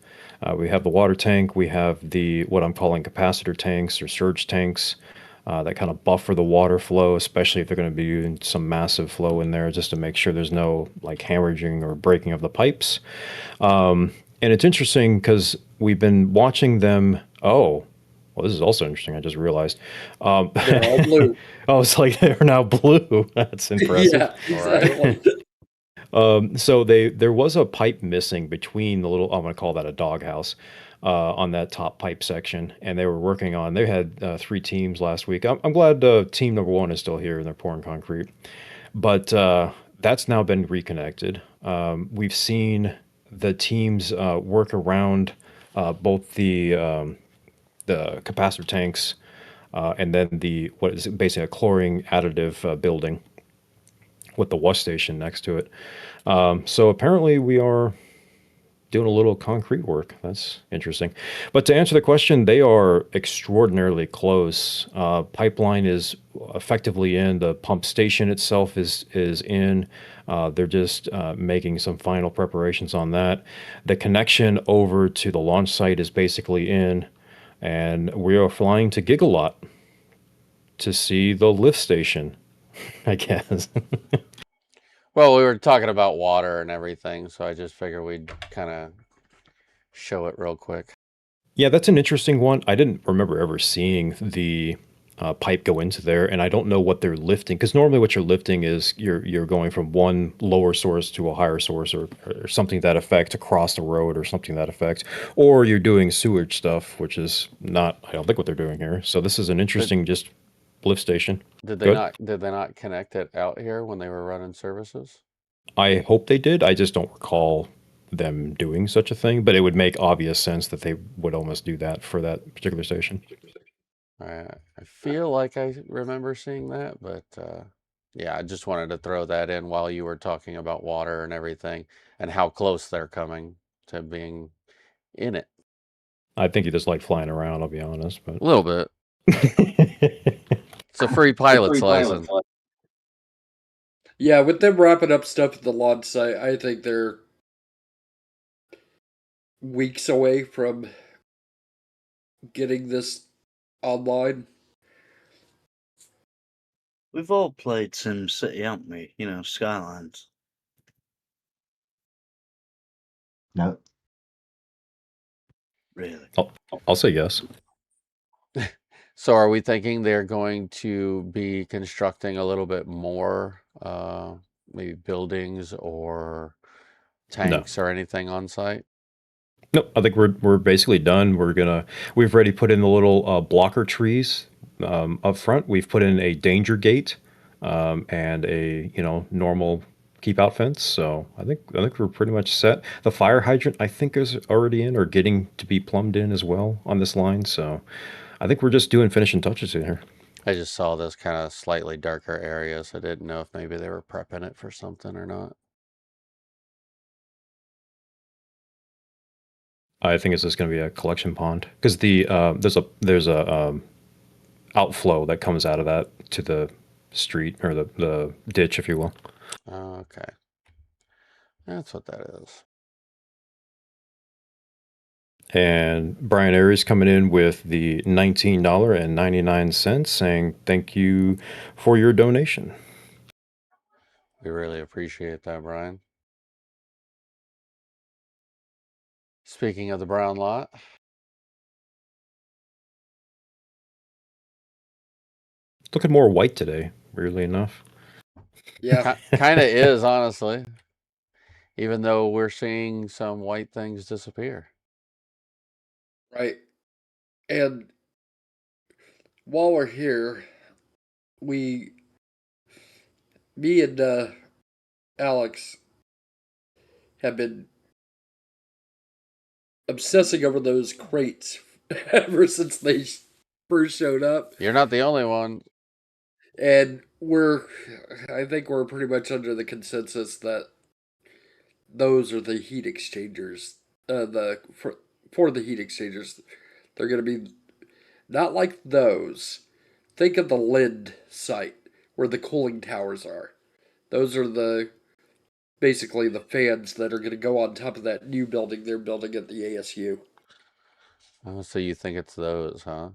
We have the water tank. We have what I'm calling capacitor tanks or surge tanks that kind of buffer the water flow, especially if they're going to be doing some massive flow in there, just to make sure there's no like hemorrhaging or breaking of the pipes. And it's interesting because we've been watching them. Oh, well, this is also interesting. I just realized. They're all blue. I was like, they're now blue. That's impressive. Yeah, exactly. So there was a pipe missing between the little, I'm going to call that a doghouse, on that top pipe section. And they were working on, they had 3 teams last week. I'm glad team number 1 is still here and they're pouring concrete. But that's now been reconnected. We've seen the teams work around both the capacitor tanks and then what is basically a chlorine additive building with the wash station next to it. So apparently we are doing a little concrete work. That's interesting. But to answer the question, they are extraordinarily close. Pipeline is effectively in. The pump station itself is in. They're just making some final preparations on that. The connection over to the launch site is basically in. And we are flying to Gigalot to see the lift station, I guess. Well, we were talking about water and everything, so I just figured we'd kind of show it real quick. Yeah, that's an interesting one. I didn't remember ever seeing the pipe go into there, and I don't know what they're lifting, because normally what you're lifting is you're going from one lower source to a higher source or something to that effect, across the road or something to that effect, or you're doing sewage stuff, which is not, I don't think, what they're doing here. So this is an interesting just lift station. Did they not connect it out here when they were running services? I hope they did. I just don't recall them doing such a thing, but it would make obvious sense that they would almost do that for that particular station. I feel like I remember seeing that, but yeah, I just wanted to throw that in while you were talking about water and everything and how close they're coming to being in it. I think you just like flying around, I'll be honest. But a little bit. It's a free pilot's license. Yeah, with them wrapping up stuff at the launch site, I think they're weeks away from getting this online. We've all played Sim City, haven't we? You know, Skylines. No. Really? I'll say yes. So are we thinking they're going to be constructing a little bit more, maybe buildings or tanks or anything on site? No, I think we're basically done. We've already put in the little blocker trees up front. We've put in a danger gate and a normal keep out fence. So I think we're pretty much set. The fire hydrant I think is already in or getting to be plumbed in as well on this line. So I think we're just doing finishing touches in here. I just saw this kind of slightly darker areas. I didn't know if maybe they were prepping it for something or not. I think it's just going to be a collection pond because there's a outflow that comes out of that to the street or the ditch, if you will. Okay. That's what that is. And Brian Aries coming in with the $19.99 saying thank you for your donation. We really appreciate that, Brian. Speaking of the brown lot. Looking more white today, weirdly enough. Yeah. Kind of is, honestly. Even though we're seeing some white things disappear. Right. And while we're here, me and Alex have been obsessing over those crates ever since they first showed up. You're not the only one. And I think we're pretty much under the consensus that those are the heat exchangers. For the heat exchangers, they're going to be not like those. Think of the Lind site where the cooling towers are. Those are basically the fans that are going to go on top of that new building they're building at the ASU. Oh, so you think it's those, huh?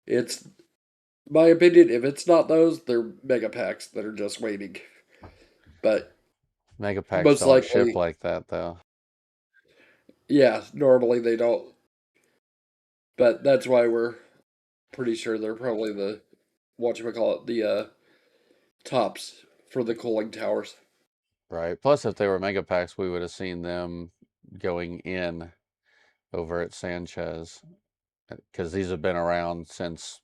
It's my opinion. If it's not those, they're mega packs that are just waiting. But Mega packs most don't likely, ship like that, though. yeah, normally they don't. But that's why we're pretty sure they're probably the the tops for the cooling towers. Right. Plus, if they were mega packs, we would have seen them going in over at Sanchez, because these have been around since,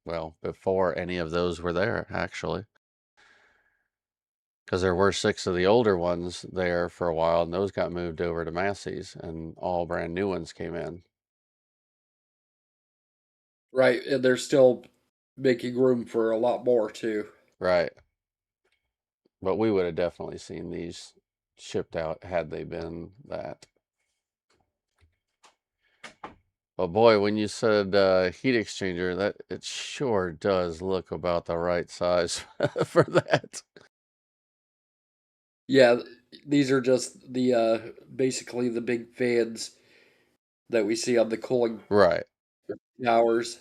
well, before any of those were there, actually. Because there were 6 of the older ones there for a while, and those got moved over to Massey's, and all brand new ones came in. Right, and they're still making room for a lot more too. Right. But we would have definitely seen these shipped out had they been that. But boy, when you said heat exchanger, that it sure does look about the right size for that. Yeah, these are just the basically the big fans that we see on the cooling Right. towers.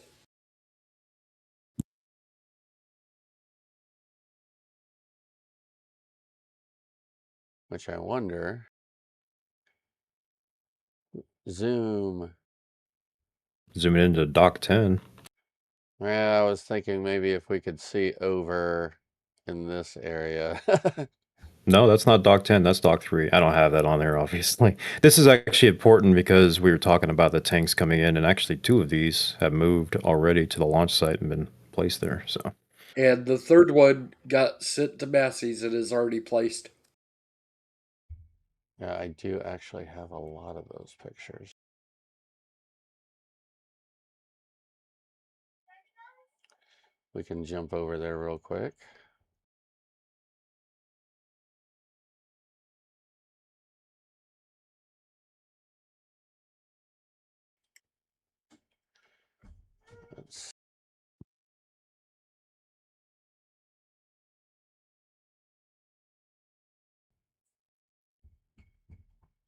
Which I wonder. Zoom. Zooming into Dock 10. Yeah, I was thinking maybe if we could see over in this area. No, that's not Dock 10. That's Dock 3. I don't have that on there, obviously. This is actually important because we were talking about the tanks coming in, and actually 2 of these have moved already to the launch site and been placed there. So, And the third one got sent to Massey's and is already placed. Yeah, I do actually have a lot of those pictures. We can jump over there real quick. Let's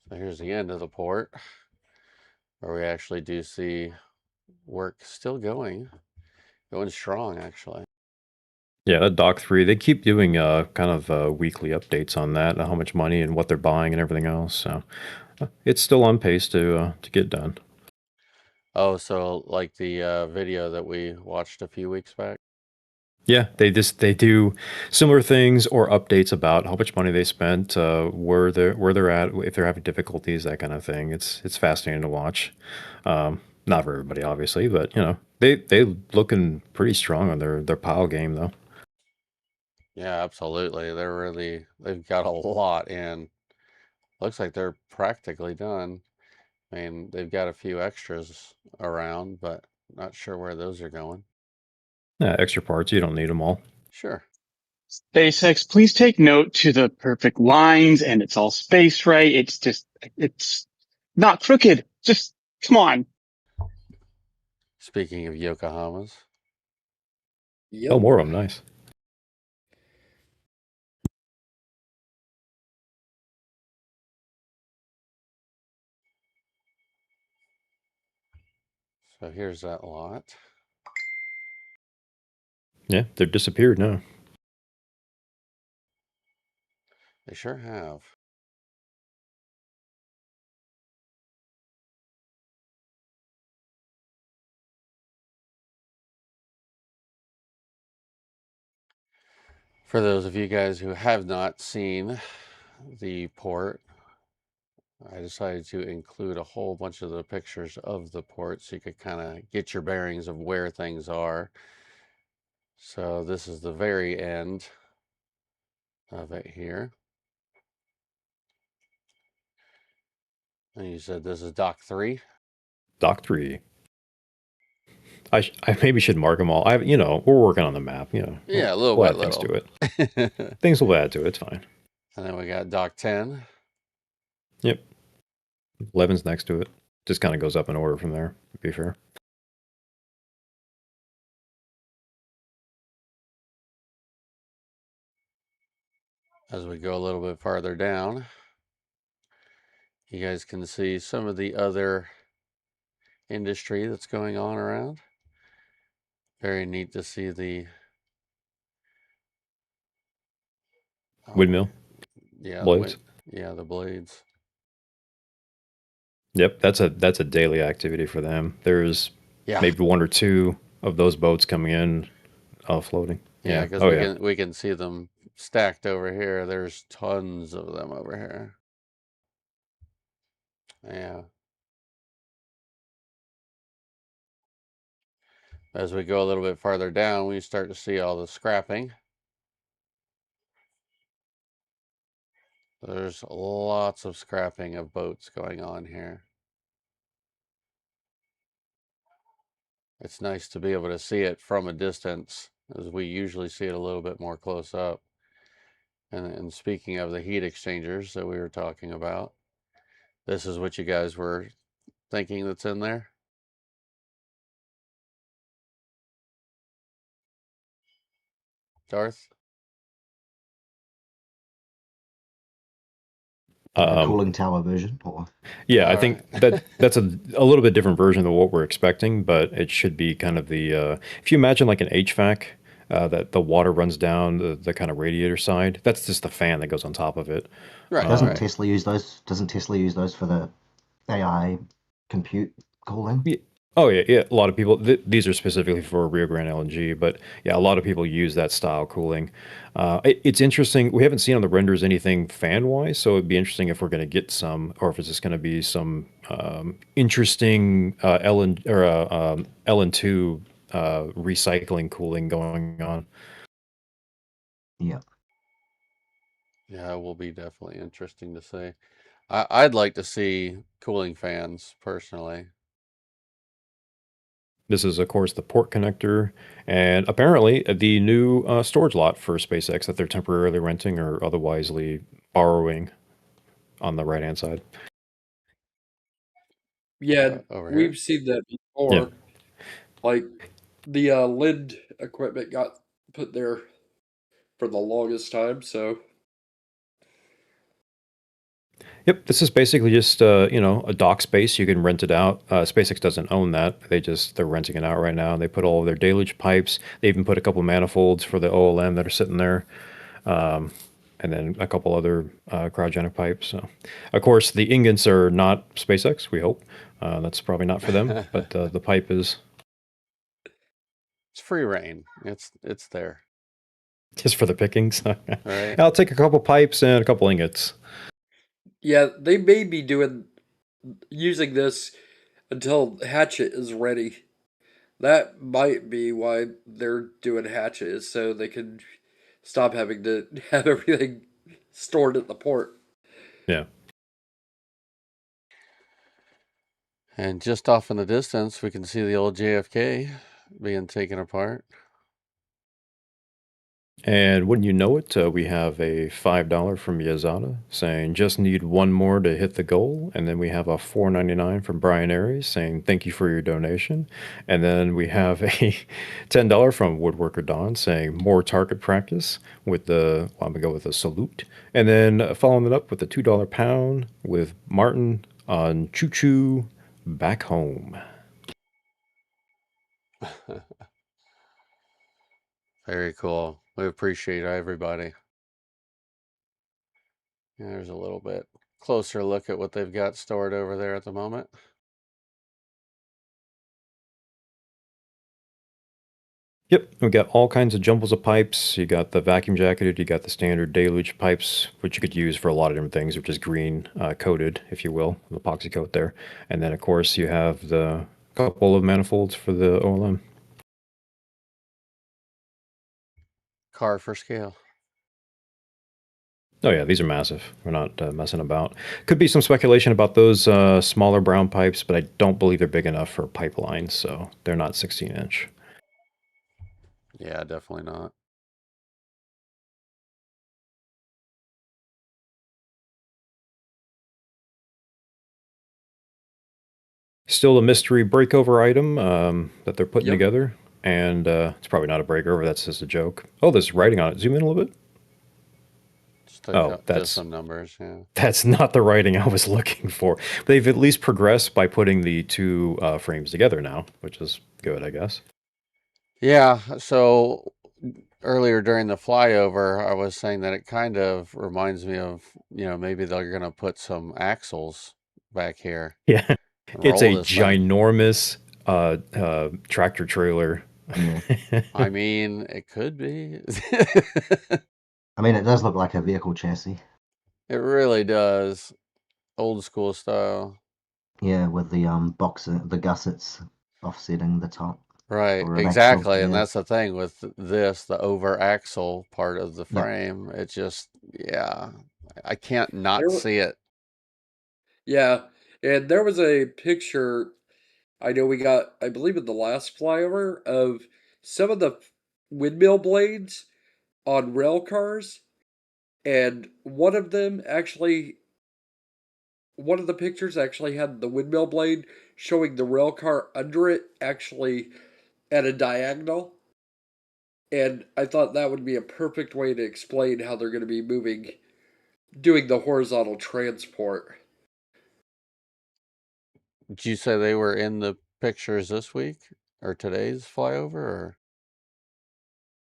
So here's the end of the port, where we actually do see work still going Going strong, actually. Yeah, that Dock 3, they keep doing kind of weekly updates on that, how much money and what they're buying and everything else. So it's still on pace to get done. Oh, so like the video that we watched a few weeks back? Yeah, they do similar things or updates about how much money they spent, where they're at, if they're having difficulties, that kind of thing. It's fascinating to watch. Not for everybody, obviously, but you know they looking pretty strong on their pile game though. Yeah, absolutely. They've got a lot in. Looks like they're practically done. I mean, they've got a few extras around, but not sure where those are going. Yeah, extra parts, you don't need them all. Sure. SpaceX, please take note to the perfect lines and it's all spaced right. It's not crooked. Just come on. Speaking of Yokohamas. Oh, more of them, nice. So here's that lot. Yeah, they've disappeared now. They sure have. For those of you guys who have not seen the port, I decided to include a whole bunch of the pictures of the port so you could kind of get your bearings of where things are. So this is the very end of it here. And you said this is Dock 3? Dock 3. I maybe should mark them all. We're working on the map. Yeah, a little we'll by add things little. to it. Things will add to it. It's fine. And then we got Dock 10. Yep. 11's next to it. Just kind of goes up in order from there, to be fair. As we go a little bit farther down, you guys can see some of the other industry that's going on around. Very neat to see the Windmill. Yeah, blades. The blades. Yep, that's a daily activity for them. There's maybe one or two of those boats coming in, floating. Yeah, because we can see them stacked over here. There's tons of them over here. Yeah. As we go a little bit farther down, we start to see all the scrapping. There's lots of scrapping of boats going on here. It's nice to be able to see it from a distance, as we usually see it a little bit more close up. And speaking of the heat exchangers that we were talking about, this is what you guys were thinking that's in there? Darth? The cooling tower version, or yeah, I think that's a little bit different version of what we're expecting, but it should be kind of the if you imagine like an HVAC, that the water runs down the kind of radiator side. That's just the fan that goes on top of it. Right. Doesn't Tesla use those? Doesn't Tesla use those for the AI compute cooling? Yeah. Oh yeah. A lot of people. These are specifically for Rio Grande LNG, but yeah, a lot of people use that style cooling. It's interesting. We haven't seen on the renders anything fan wise, so it'd be interesting if we're going to get some, or if it's just going to be some interesting LN2 recycling cooling going on. Yeah. Yeah, it will be definitely interesting to see. I'd like to see cooling fans personally. This is, of course, the port connector, and apparently the new storage lot for SpaceX that they're temporarily renting or otherwisely borrowing on the right-hand side. Yeah, we've seen that before. Yeah. Like, the lid equipment got put there for the longest time, so... Yep, this is basically just a dock space. You can rent it out. SpaceX doesn't own that. They're renting it out right now. They put all of their deluge pipes. They even put a couple manifolds for the OLM that are sitting there, and then a couple other cryogenic pipes. So, of course, the ingots are not SpaceX. We hope that's probably not for them, but the pipe is. It's free reign. It's there. Just for the pickings. Right. I'll take a couple pipes and a couple ingots. Yeah, they may be using this until Hatchet is ready. That might be why they're doing Hatchet, so they can stop having to have everything stored at the port. Yeah. And just off in the distance, we can see the old JFK being taken apart. And wouldn't you know it, we have a $5 from Yazada saying just need one more to hit the goal. And then we have a $4.99 from Brian Aries saying thank you for your donation. And then we have a $10 from Woodworker Don saying more target practice with I'm going to go with a salute. And then following it up with a $2 pound with Martin on Choo Choo back home. Very cool. We appreciate everybody. Yeah, there's a little bit closer look at what they've got stored over there at the moment. Yep, we got all kinds of jumbles of pipes. You got the vacuum jacketed, you got the standard deluge pipes, which you could use for a lot of different things, which is green coated, if you will, the epoxy coat there. And then, of course, you have the couple of manifolds for the OLM. Car for scale. Oh yeah, these are massive. We're not messing about. Could be some speculation about those smaller brown pipes, but I don't believe they're big enough for pipelines, so they're not 16-inch. Yeah, definitely not. Still a mystery breakover item that they're putting Yep. together, and it's probably not a breakover. That's just a joke. Oh, there's writing on it. Zoom in a little bit. Just some numbers. Yeah, that's not the writing I was looking for. They've at least progressed by putting the two frames together now, which is good, I guess. Yeah. So earlier during the flyover, I was saying that it kind of reminds me of, maybe they're going to put some axles back here. Yeah, it's a ginormous tractor trailer. I mean, it could be. I mean, it does look like a vehicle chassis. It really does. Old school style. Yeah, with the the gussets offsetting the top. Right, exactly. Axle, and that's the thing with this, the over axle part of the frame. It just, I can't not see it. Yeah, and there was a picture I know we got, I believe in the last flyover, of some of the windmill blades on rail cars, and one of the pictures actually had the windmill blade showing the rail car under it actually at a diagonal. And I thought that would be a perfect way to explain how they're going to be doing the horizontal transport. Did you say they were in the pictures this week or today's flyover? Or?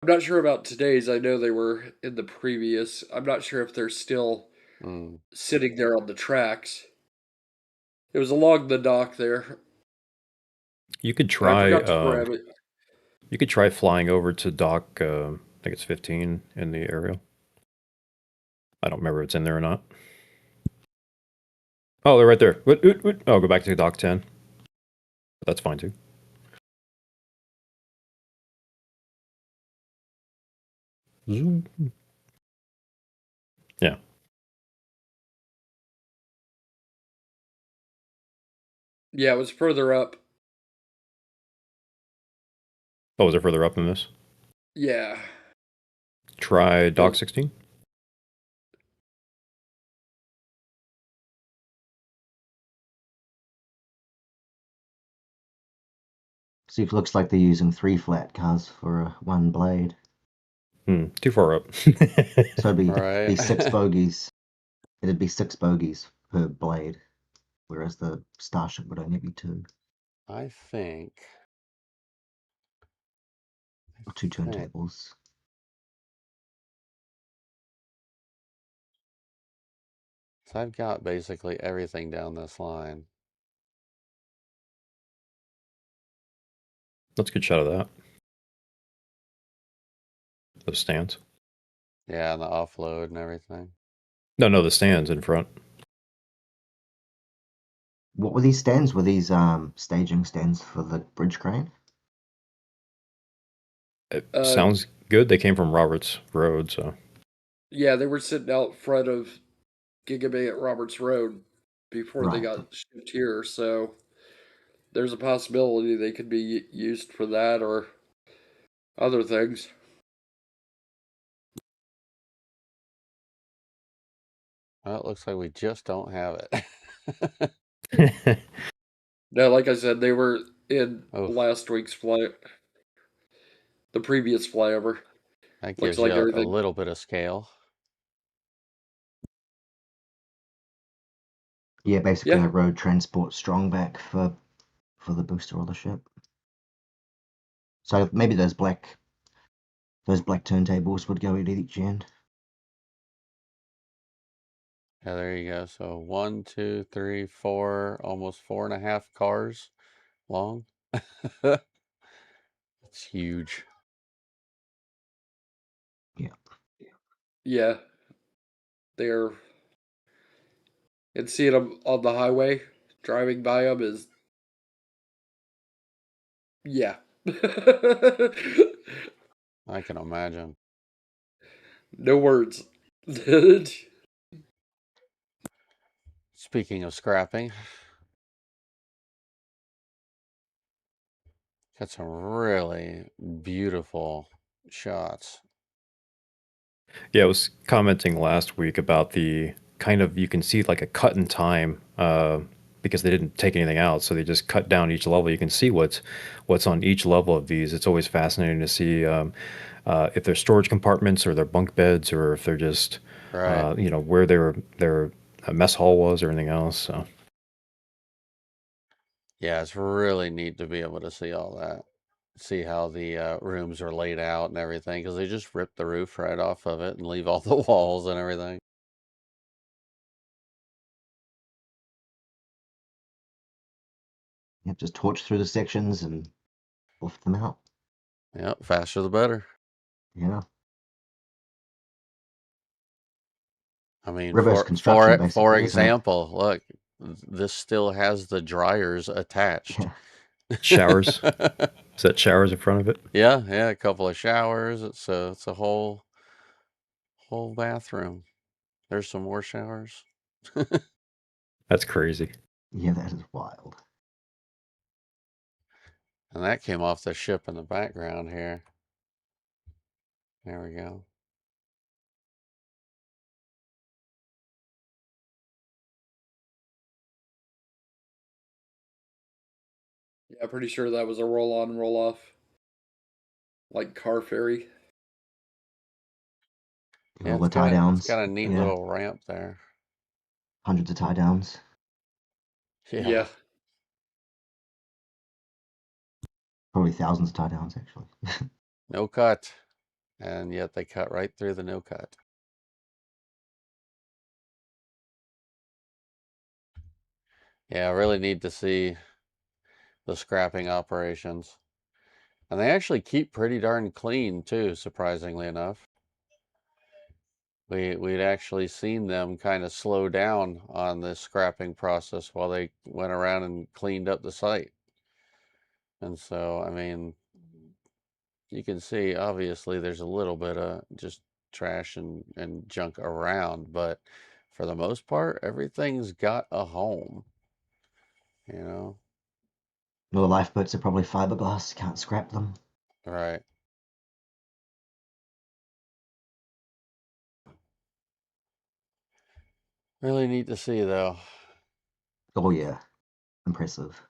I'm not sure about today's. I know they were in the previous. I'm not sure if they're still sitting there on the tracks. It was along the dock there. You could try. You could try flying over to dock. I think it's 15 in the aerial. I don't remember if it's in there or not. Oh, they're right there. Oh, go back to dock 10. That's fine too. Zoom. Yeah. Yeah, it was further up. Oh, was it further up than this? Yeah. Try dock 16. See, it looks like they're using 3 flat cars for one blade. Too far up. So it'd be 6 bogies. It'd be 6 bogies per blade, whereas the Starship would only be 2. I think. Or 2 turntables. So I've got basically everything down this line. That's a good shot of that. Those stands. Yeah, and the offload and everything. No, the stands in front. What were these stands? Were these staging stands for the bridge crane? It sounds good. They came from Roberts Road, so. Yeah, they were sitting out front of Gigabay at Roberts Road before they got shipped here, so there's a possibility they could be used for that or other things. Well, it looks like we just don't have it. No, like I said, they were in Oof. last week's flight, the previous flyover. That Looks gives like you a everything. little bit of scale. Yeah, basically a road transport strongback for the booster of the ship. So maybe those black turntables would go at each end. Yeah, there you go. So 1, 2, 3, 4, almost 4.5 cars long. It's huge. Yeah. Yeah. They're. And seeing them on the highway, driving by them is. Yeah. I can imagine. No words. Speaking of scrapping, got some really beautiful shots. Yeah, I was commenting last week about the kind of, you can see like a cut in time because they didn't take anything out, so they just cut down each level. You can see what's on each level of these. It's always fascinating to see if they're storage compartments or they're bunk beds or if they're just where their mess hall was or anything else. So yeah, it's really neat to be able to see all that. See how the rooms are laid out and everything, because they just rip the roof right off of it and leave all the walls and everything. Yeah, just torch through the sections and lift them out. Yep, faster the better. Yeah. I mean, Reverse construction, for basically, isn't it? example, look, this still has the dryers attached. Yeah. Showers. Is that showers in front of it? Yeah, a couple of showers. It's a whole bathroom. There's some more showers. That's crazy. Yeah, that is wild. And that came off the ship in the background here. There we go. Yeah, pretty sure that was a roll on, roll off. Like car ferry. Yeah, all the tie downs. It's got a neat little ramp there. Hundreds of tie downs. Yeah. Probably thousands of tie downs, actually. No cut. And yet they cut right through the no cut. Yeah, I really need to see the scrapping operations. And they actually keep pretty darn clean too, surprisingly enough. We'd actually seen them kind of slow down on this scrapping process while they went around and cleaned up the site. And so, I mean, you can see obviously there's a little bit of just trash and junk around, but for the most part, everything's got a home, you know? No, the lifeboats are probably fiberglass, can't scrap them. Right. Really neat to see, though. Oh, yeah. Impressive.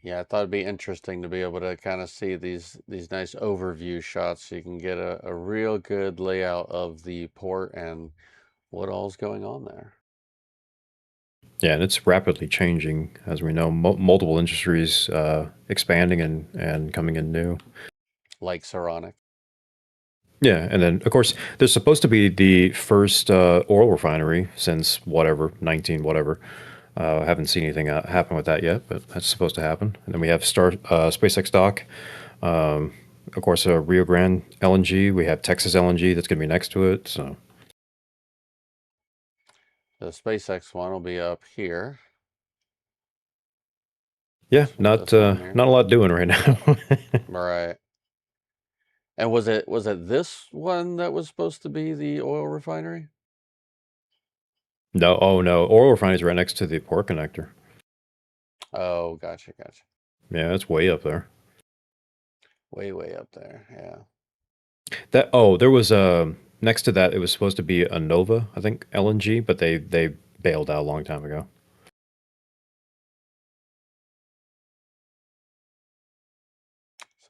Yeah, I thought it'd be interesting to be able to kind of see these nice overview shots so you can get a real good layout of the port and what all's going on there. Yeah, and it's rapidly changing, as we know. Multiple industries expanding and coming in new. Like Saronic. Yeah, and then of course there's supposed to be the first oil refinery since whatever 19 whatever. Haven't seen anything happen with that yet, but that's supposed to happen. And then we have SpaceX dock. Of course, Rio Grande LNG. We have Texas LNG that's going to be next to it. So The SpaceX one will be up here. yeah, This not one here. not a lot doing right now. Right. And was it this one that was supposed to be the oil refinery? No, oh no, oil refinery is right next to the port connector. Oh, gotcha. Yeah, it's way up there. Way up there. Yeah. There was next to that. It was supposed to be a Nova, I think LNG, but they bailed out a long time ago.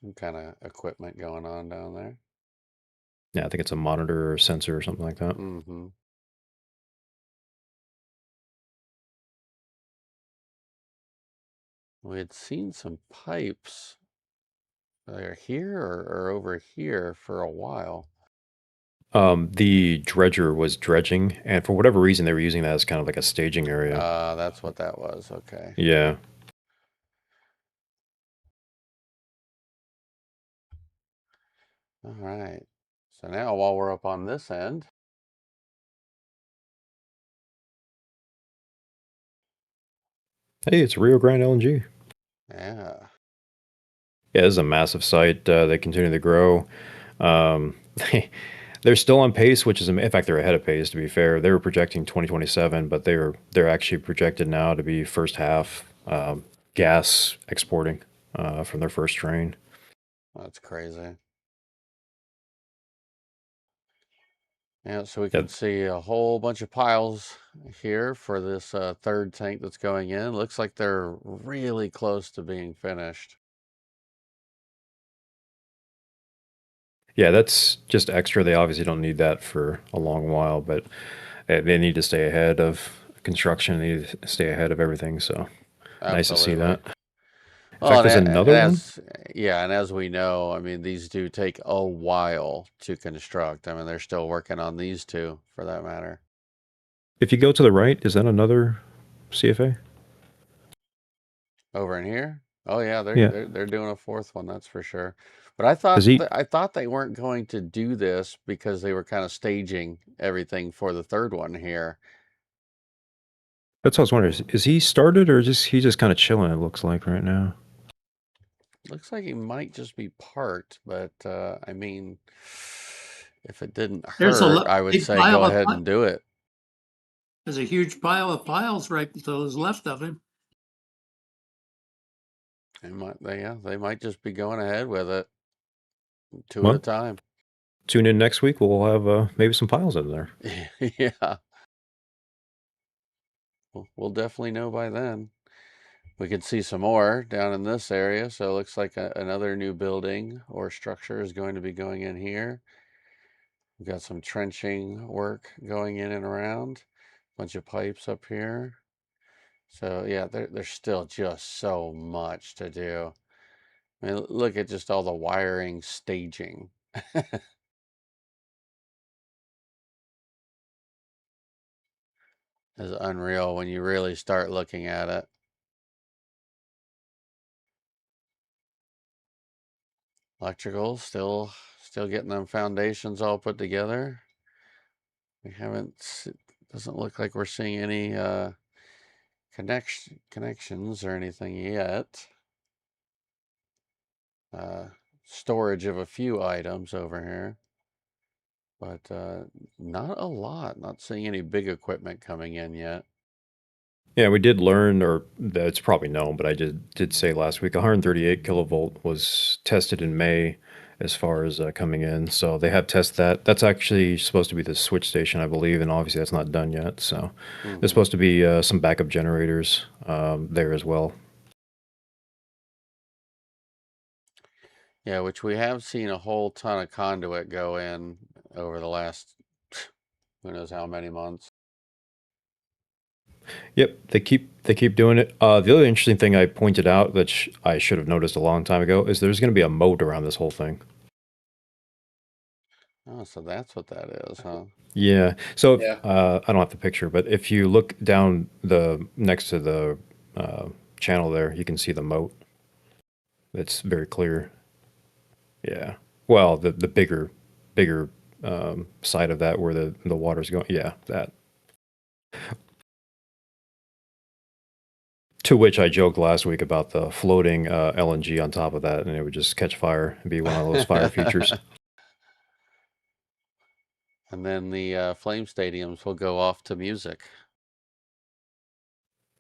Some kind of equipment going on down there. Yeah, I think it's a monitor or sensor or something like that. Mm-hmm. We had seen some pipes. They're here or over here for a while. The dredger was dredging, and for whatever reason, they were using that as kind of like a staging area. That's what that was. Okay. Yeah. All right. So now while we're up on this end, Hey, it's Rio Grande LNG. yeah. Yeah, this is a massive site. They continue to grow. Um, they're still on pace, which is, in fact, they're ahead of pace. To be fair, they were projecting 2027, but they're actually projected now to be first half gas exporting from their first train. That's crazy. Yeah, so we can see a whole bunch of piles here for this third tank that's going in. Looks like they're really close to being finished. Yeah, that's just extra. They obviously don't need that for a long while, but they need to stay ahead of construction. They need to stay ahead of everything. So nice to see that. In fact, there's another one. Yeah, and as we know, I mean, these do take a while to construct. I mean, they're still working on these two, for that matter. If you go to the right, is that another CFA? Over in here? Oh yeah, they're doing a fourth one, that's for sure. But I thought they weren't going to do this because they were kind of staging everything for the third one here. That's what I was wondering. Is he started or he just kind of chilling? It looks like right now. Looks like he might just be parked, but I mean, if it didn't hurt, I would say go ahead and do it. There's a huge pile of files right to those left of him. They might just be going ahead with it two at a time. Tune in next week. We'll have maybe some piles in there. Yeah. We'll definitely know by then. We can see some more down in this area. So it looks like another new building or structure is going to be going in here. We've got some trenching work going in and around. Bunch of pipes up here. So yeah, there's still just so much to do. I mean, look at just all the wiring staging. It's unreal when you really start looking at it. Electrical, still getting them foundations all put together. We doesn't look like we're seeing any connections or anything yet. Storage of a few items over here, but not a lot. Not seeing any big equipment coming in yet. Yeah, we did learn, or it's probably known, but I did say last week 138 kilovolt was tested in May as far as coming in. So they have tested that. That's actually supposed to be the switch station, I believe, and obviously that's not done yet. So there's supposed to be some backup generators there as well. Yeah, which we have seen a whole ton of conduit go in over the last who knows how many months. Yep, they keep doing it. The other interesting thing I pointed out that I should have noticed a long time ago is there's going to be a moat around this whole thing. Oh, so that's what that is, huh? Yeah. So if, Yeah. I don't have the picture, but if you look down the next to the channel there, you can see the moat. It's very clear. Yeah. Well, the bigger side of that where the water's going. Yeah, that. To which I joked last week about the floating LNG on top of that, and it would just catch fire and be one of those fire features. And then the flame stadiums will go off to music.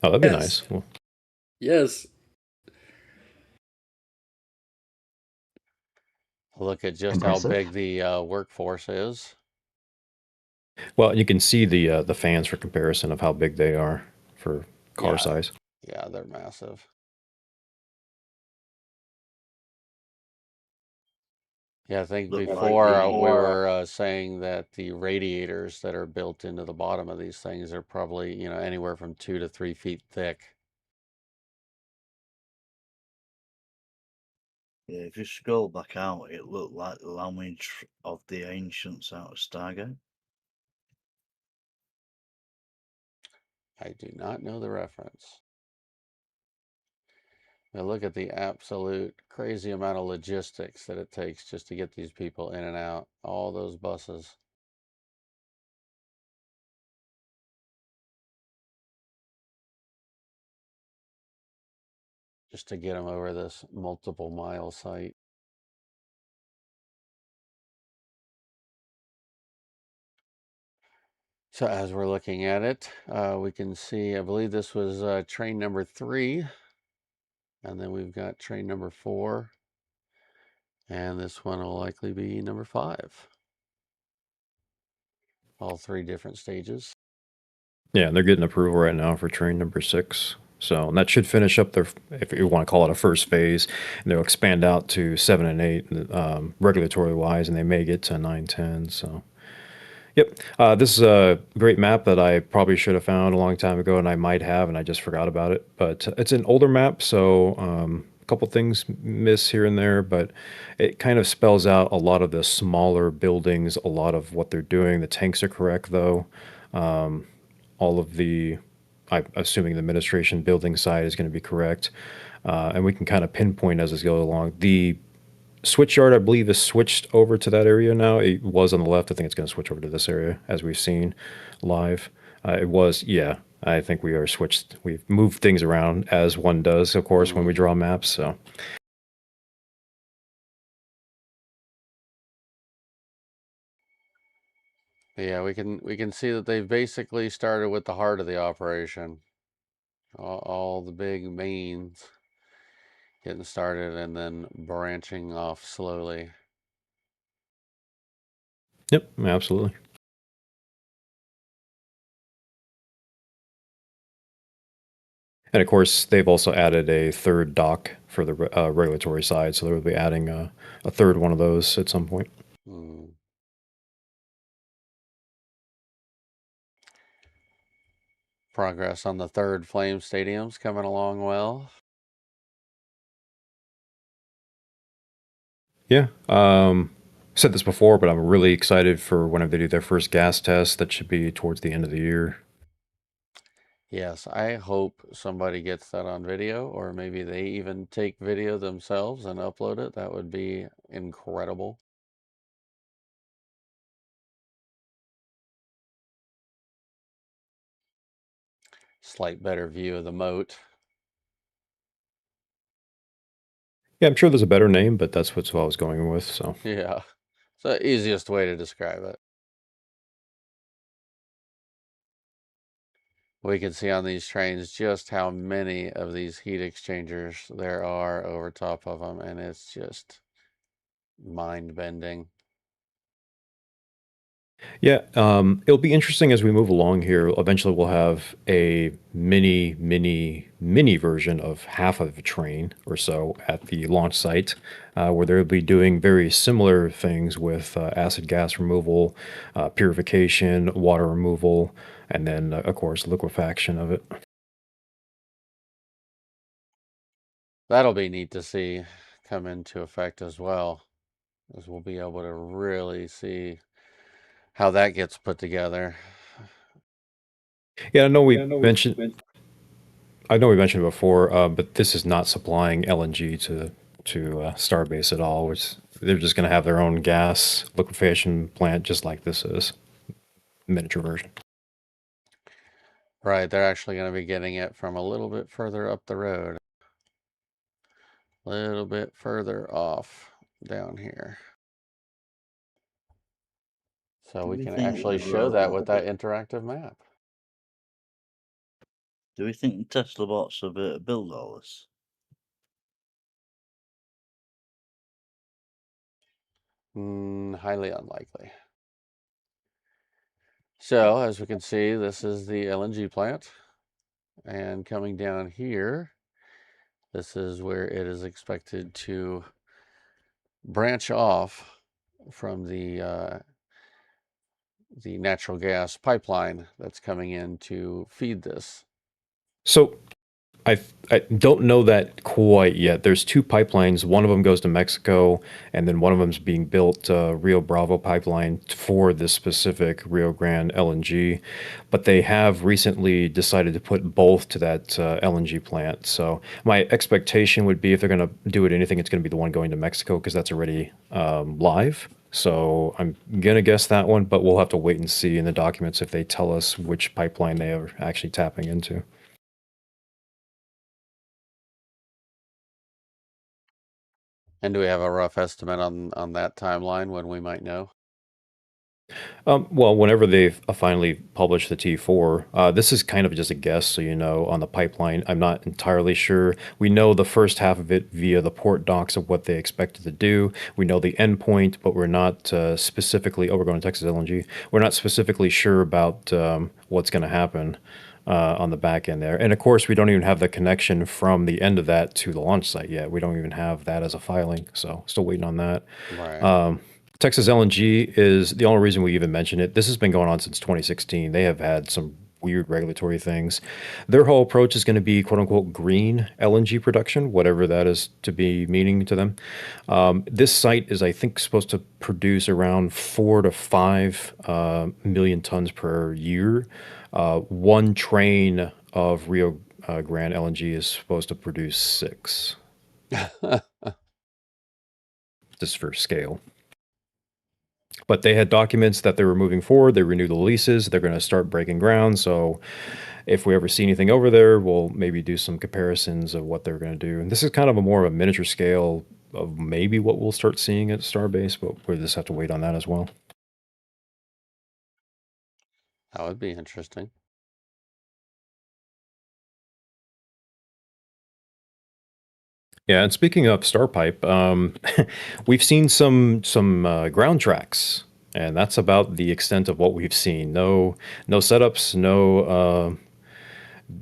Oh, that'd be Yes. nice. Well, Yes. Look at just Impressive. how big the workforce is. well, you can see the fans for comparison of how big they are for car Yeah. size. Yeah, they're massive. Yeah, I think Look like before the we were saying that the radiators that are built into the bottom of these things are probably, anywhere from 2 to 3 feet thick. yeah, if you scroll back out, it looked like the language of the ancients out of Stargate. I do not know the reference. Now look at the absolute crazy amount of logistics that it takes just to get these people in and out. All those buses. Just to get them over this multiple mile site. So as we're looking at it, we can see, I believe this was train number 3. And then we've got train number 4. And this one will likely be number 5. All 3 different stages. Yeah, and they're getting approval right now for train number 6. So and that should finish up their, if you want to call it a first phase, and they'll expand out to 7 and 8 regulatory wise, and they may get to 9, 10. So, yep, this is a great map that I probably should have found a long time ago, and I might have, and I just forgot about it. But it's an older map, so a couple things miss here and there, but it kind of spells out a lot of the smaller buildings, a lot of what they're doing. The tanks are correct, though. All of the, I'm assuming the administration building side is going to be correct. And we can kind of pinpoint as this goes along. The switch yard, I believe, is switched over to that area now. It was on the left. I think it's going to switch over to this area as we've seen live. It was, yeah, I think we are switched. We've moved things around as one does, of course, when we draw maps. So. Yeah, we can see that they've basically started with the heart of the operation. All the big mains getting started and then branching off slowly. Yep, absolutely. And of course, they've also added a third dock for the regulatory side, so they'll be adding a third one of those at some point. Progress on the 3rd Flame Stadium's coming along well. Yeah, said this before, but I'm really excited for whenever they do their first gas test. That should be towards the end of the year. Yes, I hope somebody gets that on video, or maybe they even take video themselves and upload it. That would be incredible. Slight better view of the moat. Yeah, I'm sure there's a better name, but that's what I was going with. So Yeah, it's the easiest way to describe it. We can see on these trains just how many of these heat exchangers there are over top of them, and it's just mind-bending. Yeah, it'll be interesting as we move along here. Eventually, we'll have a mini version of half of a train or so at the launch site, where they'll be doing very similar things with acid gas removal, purification, water removal, and then, of course, liquefaction of it. That'll be neat to see come into effect as well, as we'll be able to really see how that gets put together. Yeah, I know we mentioned it before, but this is not supplying LNG to Starbase at all. They're just going to have their own gas liquefaction plant, just like this is, miniature version. Right, they're actually going to be getting it from a little bit further up the road. A little bit further off down here. So we can actually show that with that interactive map. Do we think Tesla bots will be able to build all this? Highly unlikely. So as we can see, this is the LNG plant. And coming down here, this is where it is expected to branch off from the natural gas pipeline that's coming in to feed this. So I don't know that quite yet. There's two pipelines. One of them goes to Mexico, and then one of them's being built, Rio Bravo pipeline for this specific Rio Grande LNG. But they have recently decided to put both to that LNG plant. So my expectation would be if they're going to do it anything, it's going to be the one going to Mexico because that's already live. So I'm going to guess that one, but we'll have to wait and see in the documents if they tell us which pipeline they are actually tapping into. And do we have a rough estimate on that timeline when we might know? Well, whenever they've finally published the T4, this is kind of just a guess, so you know, on the pipeline. I'm not entirely sure. We know the first half of it via the port docs of what they expected to do. We know the endpoint, but we're not specifically, oh, we're going to Texas LNG. We're not specifically sure about what's going to happen on the back end there. And of course, we don't even have the connection from the end of that to the launch site yet. We don't even have that as a filing, so still waiting on that. Right. Texas LNG is the only reason we even mention it. This has been going on since 2016. They have had some weird regulatory things. Their whole approach is going to be quote unquote green LNG production, whatever that is to be meaning to them. This site is, I think, supposed to produce around 4 to 5 million tons per year. One train of Rio Grande LNG is supposed to produce 6. Just for scale. But they had documents that they were moving forward. They renewed the leases. They're going to start breaking ground. So if we ever see anything over there, we'll maybe do some comparisons of what they're going to do. And this is kind of a more of a miniature scale of maybe what we'll start seeing at Starbase, but we'll just have to wait on that as well. That would be interesting. Yeah, and speaking of Starpipe, we've seen some ground tracks, and that's about the extent of what we've seen. No setups, no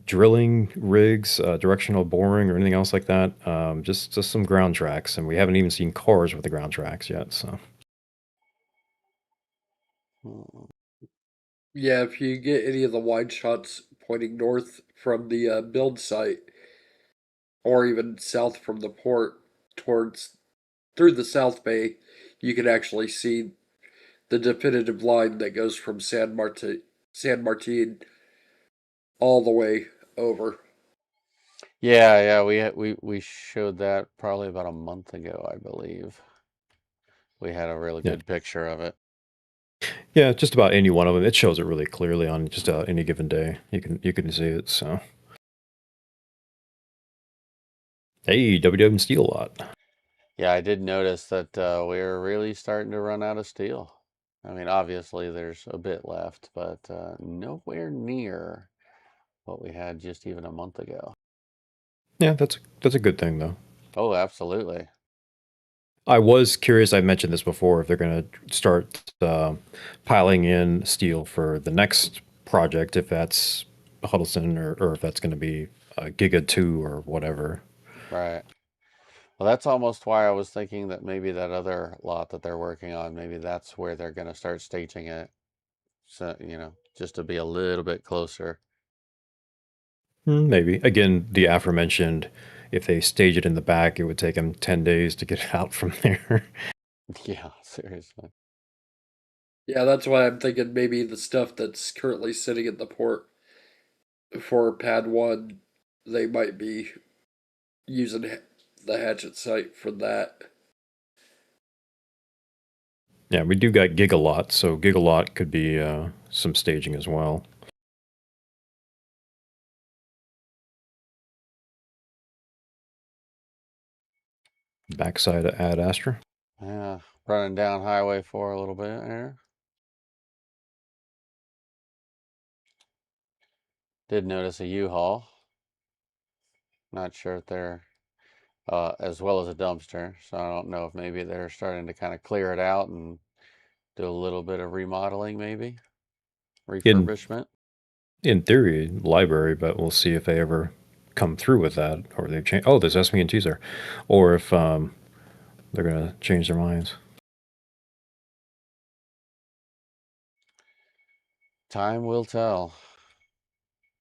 drilling rigs, directional boring, or anything else like that. Just some ground tracks, and we haven't even seen cars with the ground tracks yet. So Yeah, if you get any of the wide shots pointing north from the build site, or even south from the port towards through the South Bay, you can actually see the definitive line that goes from San Martin all the way over. Yeah, we showed that probably about a month ago, I believe. We had a really yeah. good picture of it. Yeah, just about any one of them. It shows it really clearly on just any given day. You can see it. So, hey, WW Steel lot. Yeah, I did notice that we're really starting to run out of steel. I mean, obviously there's a bit left, but nowhere near what we had just even a month ago. Yeah, that's a good thing though. Oh, absolutely. I was curious, I mentioned this before, if they're going to start piling in steel for the next project, if that's Huddleston or if that's going to be Giga 2 or whatever. Right. Well, that's almost why I was thinking that maybe that other lot that they're working on, maybe that's where they're going to start staging it. So, just to be a little bit closer. Maybe. Again, the aforementioned, if they stage it in the back, it would take them 10 days to get it out from there. Yeah, seriously. Yeah, that's why I'm thinking maybe the stuff that's currently sitting at the port for Pad 1, they might be using the hatchet site for that. Yeah, we do got Gigalot, so Gigalot could be some staging as well. Backside of Ad Astra. Yeah, running down Highway 4 a little bit here. Did notice a U-Haul. Not sure if they're as well as a dumpster, so I don't know if maybe they're starting to kind of clear it out and do a little bit of remodeling, maybe refurbishment. In theory, library, but we'll see if they ever come through with that, or they change. Oh, there's SME&Ts there, or if they're gonna change their minds. Time will tell.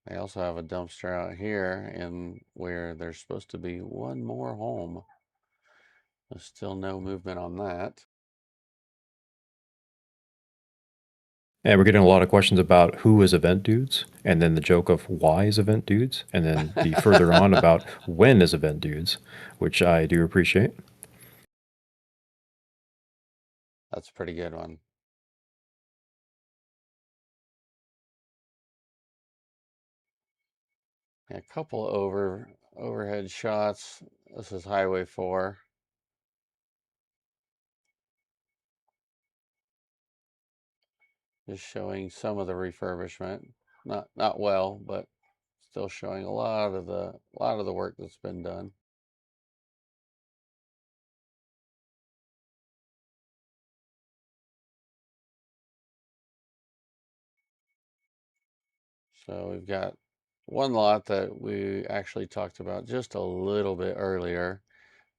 They also have a dumpster out here in where there's supposed to be one more home. There's still no movement on that. And we're getting a lot of questions about who is Event Dudes, and then the joke of why is Event Dudes, and then the further on about when is Event Dudes, which I do appreciate. That's a pretty good one. A couple overhead shots. This is Highway 4. Just showing some of the refurbishment. Not well, but still showing a lot of the work that's been done. So we've got one lot that we actually talked about just a little bit earlier.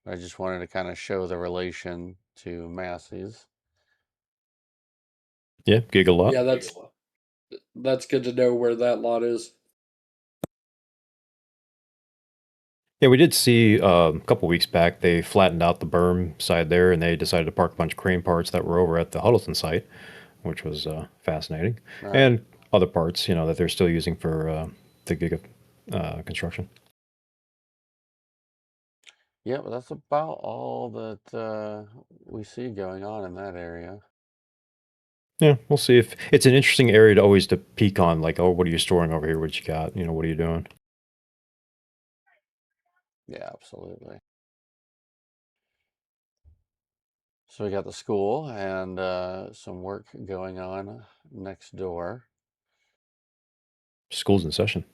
I just wanted to kind of show the relation to Massey's. Yeah, Gigalot. Yeah, that's good to know where that lot is. Yeah, we did see a couple weeks back they flattened out the berm side there, and they decided to park a bunch of crane parts that were over at the Huddleston site, which was fascinating, Right. and other parts, that they're still using for the Giga construction. Yeah, but that's about all that we see going on in that area. Yeah, we'll see if it's an interesting area to always to peek on. Like, oh, what are you storing over here? What you got? What are you doing? Yeah, absolutely. So we got the school and some work going on next door. School's in session.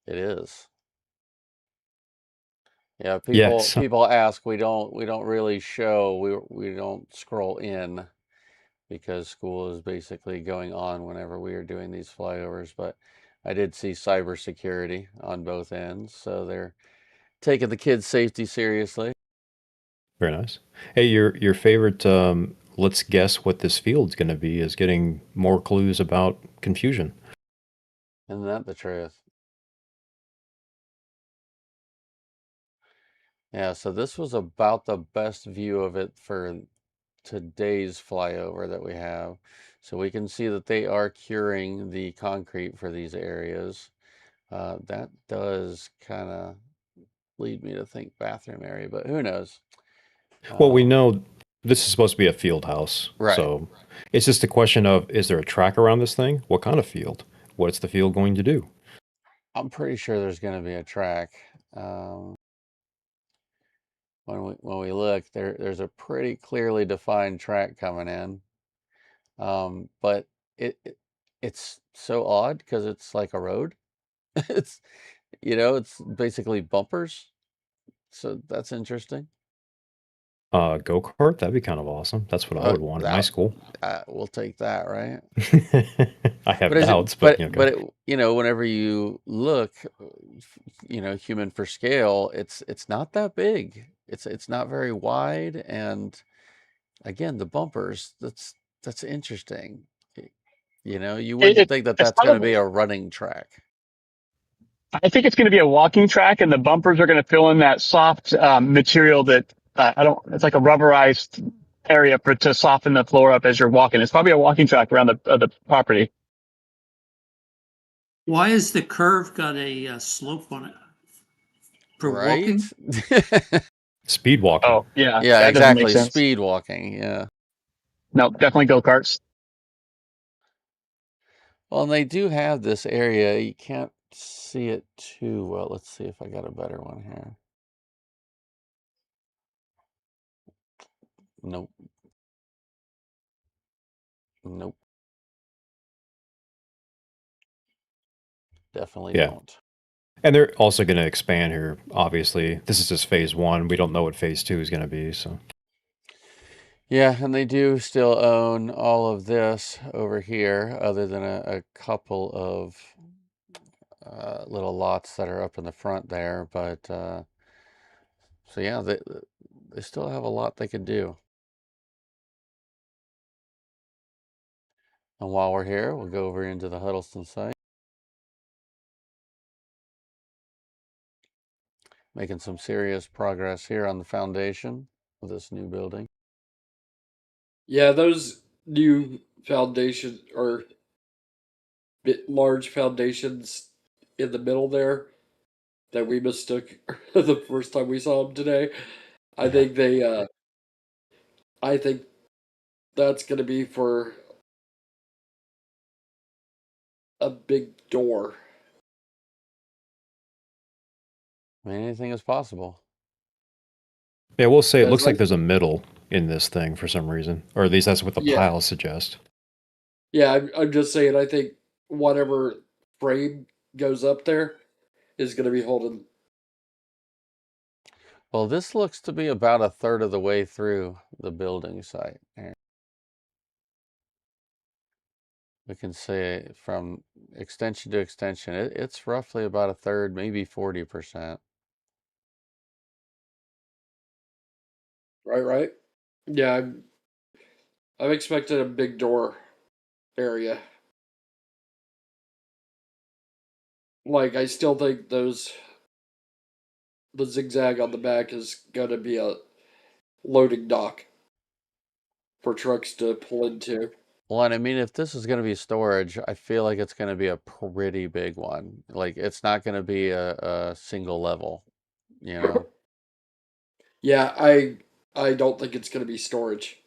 It is. Yeah, Yes. people ask. We don't really show. We don't scroll in because school is basically going on whenever we are doing these flyovers. But I did see cybersecurity on both ends, so they're taking the kids' safety seriously. Very nice. Hey, your favorite let's guess what this field's going to be is getting more clues about confusion. Isn't that the truth? Yeah, so this was about the best view of it for today's flyover that we have. So we can see that they are curing the concrete for these areas. That does kind of lead me to think bathroom area, but who knows? Well, we know this is supposed to be a field house. Right. So it's just a question of, is there a track around this thing? What kind of field? What's the field going to do? I'm pretty sure there's going to be a track. When we look, there's a pretty clearly defined track coming in. But it's so odd because it's like a road. It's it's basically bumpers. So that's interesting. Go-kart? That'd be kind of awesome. That's what I would want in my school. We'll take that, right? I have But doubts, but whenever you look, human for scale, it's not that big. It's not very wide, and again, the bumpers. That's interesting. You wouldn't think that that's going to be a running track. I think it's going to be a walking track, and the bumpers are going to fill in that soft material that it's like a rubberized area to soften the floor up as you're walking. It's probably a walking track around the property. Why has the curve got a slope on it? For right? walking? Speed walking. Oh, yeah. Yeah, that doesn't make exactly. sense. Speed walking. Yeah. No, definitely go-karts. Well, and they do have this area. You can't see it too well. Let's see if I got a better one here. Nope. Nope. Definitely don't. And they're also going to expand here, obviously. This is just phase 1. We don't know what phase 2 is going to be, so. Yeah, and they do still own all of this over here, other than a couple of little lots that are up in the front there. But so yeah, they still have a lot they could do. And while we're here, we'll go over into the Huddleston site. Making some serious progress here on the foundation of this new building. Yeah, those new foundations or large foundations in the middle there that we mistook the first time we saw them today. I think I think that's going to be for a big door. I mean, anything is possible. Yeah, we'll say it looks like there's a middle in this thing for some reason. Or at least that's what the piles suggest. Yeah, I'm just saying, I think whatever frame goes up there is going to be holding. Well, this looks to be about a third of the way through the building site. We can say from extension to extension, it's roughly about a third, maybe 40%. Right. Yeah, I'm expecting a big door area. Like, I still think the zigzag on the back is going to be a loading dock for trucks to pull into. Well, and I mean, if this is going to be storage, I feel like it's going to be a pretty big one. Like, it's not going to be a single level, Yeah, I don't think it's going to be storage.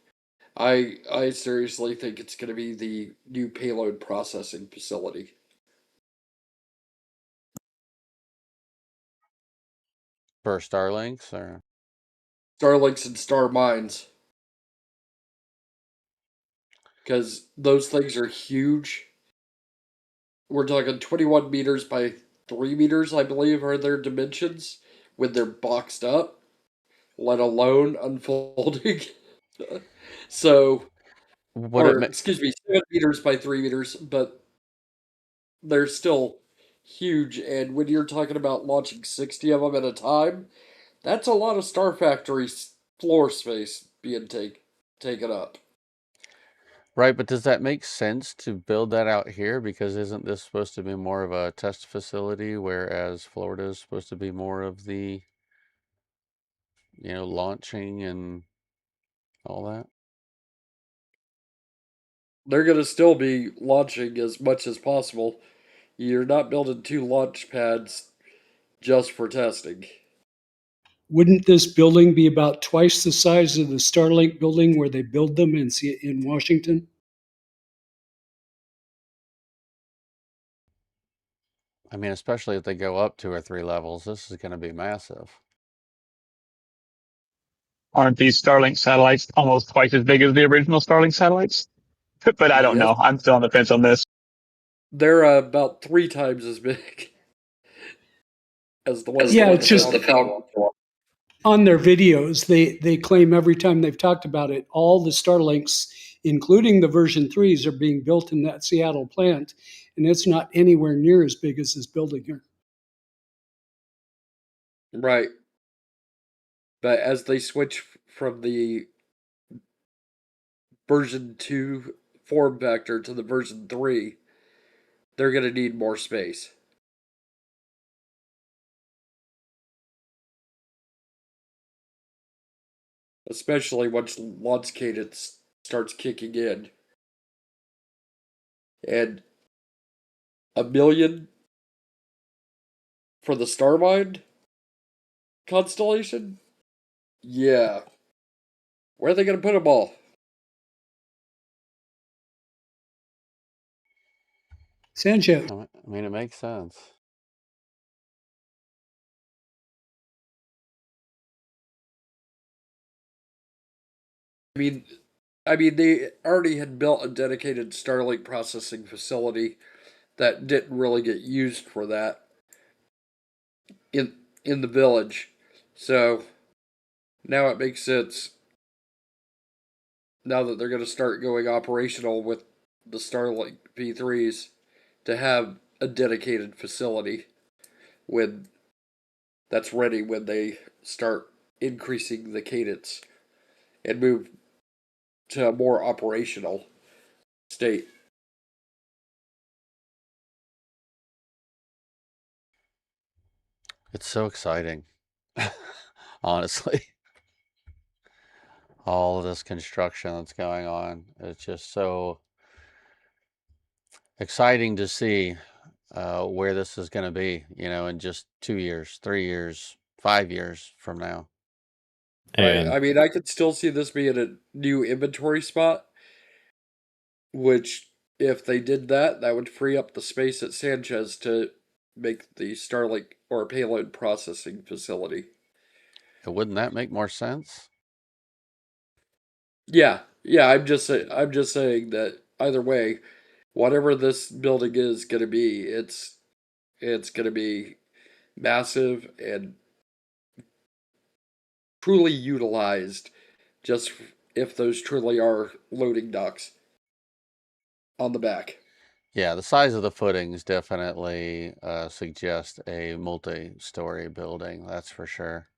I seriously think it's going to be the new payload processing facility. For Starlinks or Starlinks and Star Mines. Because those things are huge. We're talking 21 meters by 3 meters, I believe, are their dimensions when they're boxed up, let alone unfolding. So, excuse me, 7 meters by 3 meters, but they're still huge. And when you're talking about launching 60 of them at a time, that's a lot of Star Factory floor space being taken up. Right, but does that make sense to build that out here? Because isn't this supposed to be more of a test facility, whereas Florida is supposed to be more of the, launching and all that? They're going to still be launching as much as possible. You're not building 2 launch pads just for testing. Wouldn't this building be about twice the size of the Starlink building where they build them in Washington? I mean, especially if they go up 2 or 3 levels, this is going to be massive. Aren't these Starlink satellites almost twice as big as the original Starlink satellites? But I don't know. I'm still on the fence on this. They're about 3 times as big as the ones. Yeah, it's just On their videos, they claim every time they've talked about it, all the Starlinks, including the version 3s, are being built in that Seattle plant, and it's not anywhere near as big as this building here. Right. But as they switch from the version 2 form factor to the version 3, they're going to need more space. Especially once launch cadence starts kicking in. And $1 million for the Starmind constellation? Yeah. Where are they going to put them all? Sanchez. I mean, it makes sense. I mean, they already had built a dedicated Starlink processing facility that didn't really get used for that in the village. So now it makes sense. Now that they're going to start going operational with the Starlink P3s, to have a dedicated facility when that's ready when they start increasing the cadence and move to a more operational state. It's so exciting, honestly. All of this construction that's going on. It's just so exciting to see where this is going to be, in just 2 years, 3 years, 5 years from now. Right. And I mean, I could still see this being a new inventory spot, which, if they did that, that would free up the space at Sanchez to make the Starlink or payload processing facility. Wouldn't that make more sense? Yeah, yeah. I'm just saying that either way, whatever this building is going to be, it's going to be massive and truly utilized. Just if those truly are loading docks on the back. Yeah, the size of the footings definitely suggest a multi-story building. That's for sure.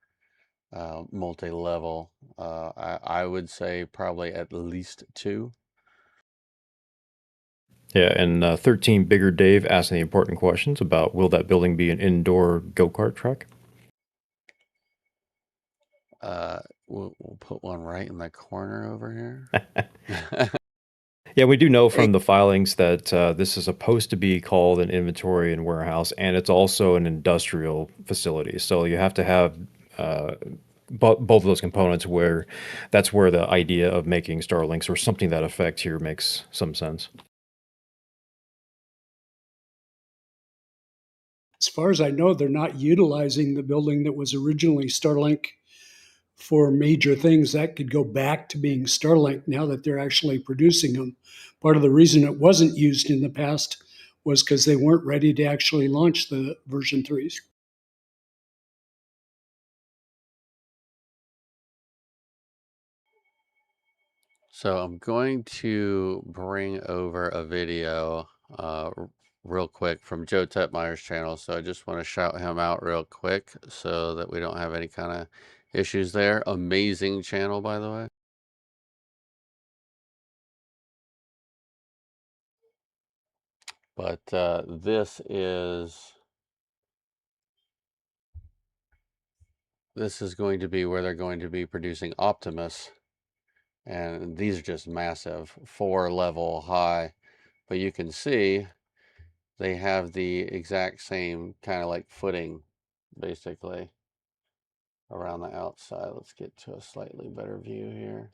Multi-level. I would say probably at least 2. yeah, and 13 Bigger Dave asking the important questions about will that building be an indoor go-kart track? We'll put one right in the corner over here. Yeah, we do know from the filings that this is supposed to be called an inventory and warehouse, and it's also an industrial facility. So you have to have both of those components where that's where the idea of making Starlinks or something that effect here makes some sense. As far as I know, they're not utilizing the building that was originally Starlink for major things. That could go back to being Starlink now that they're actually producing them. Part of the reason it wasn't used in the past was because they weren't ready to actually launch the version 3s. So I'm going to bring over a video real quick from Joe Tetmeyer's channel. So I just want to shout him out real quick so that we don't have any kind of issues there. Amazing channel, by the way. But this is going to be where they're going to be producing Optimus. And these are just massive, 4-level high. But you can see they have the exact same kind of like footing, basically, around the outside. Let's get to a slightly better view here.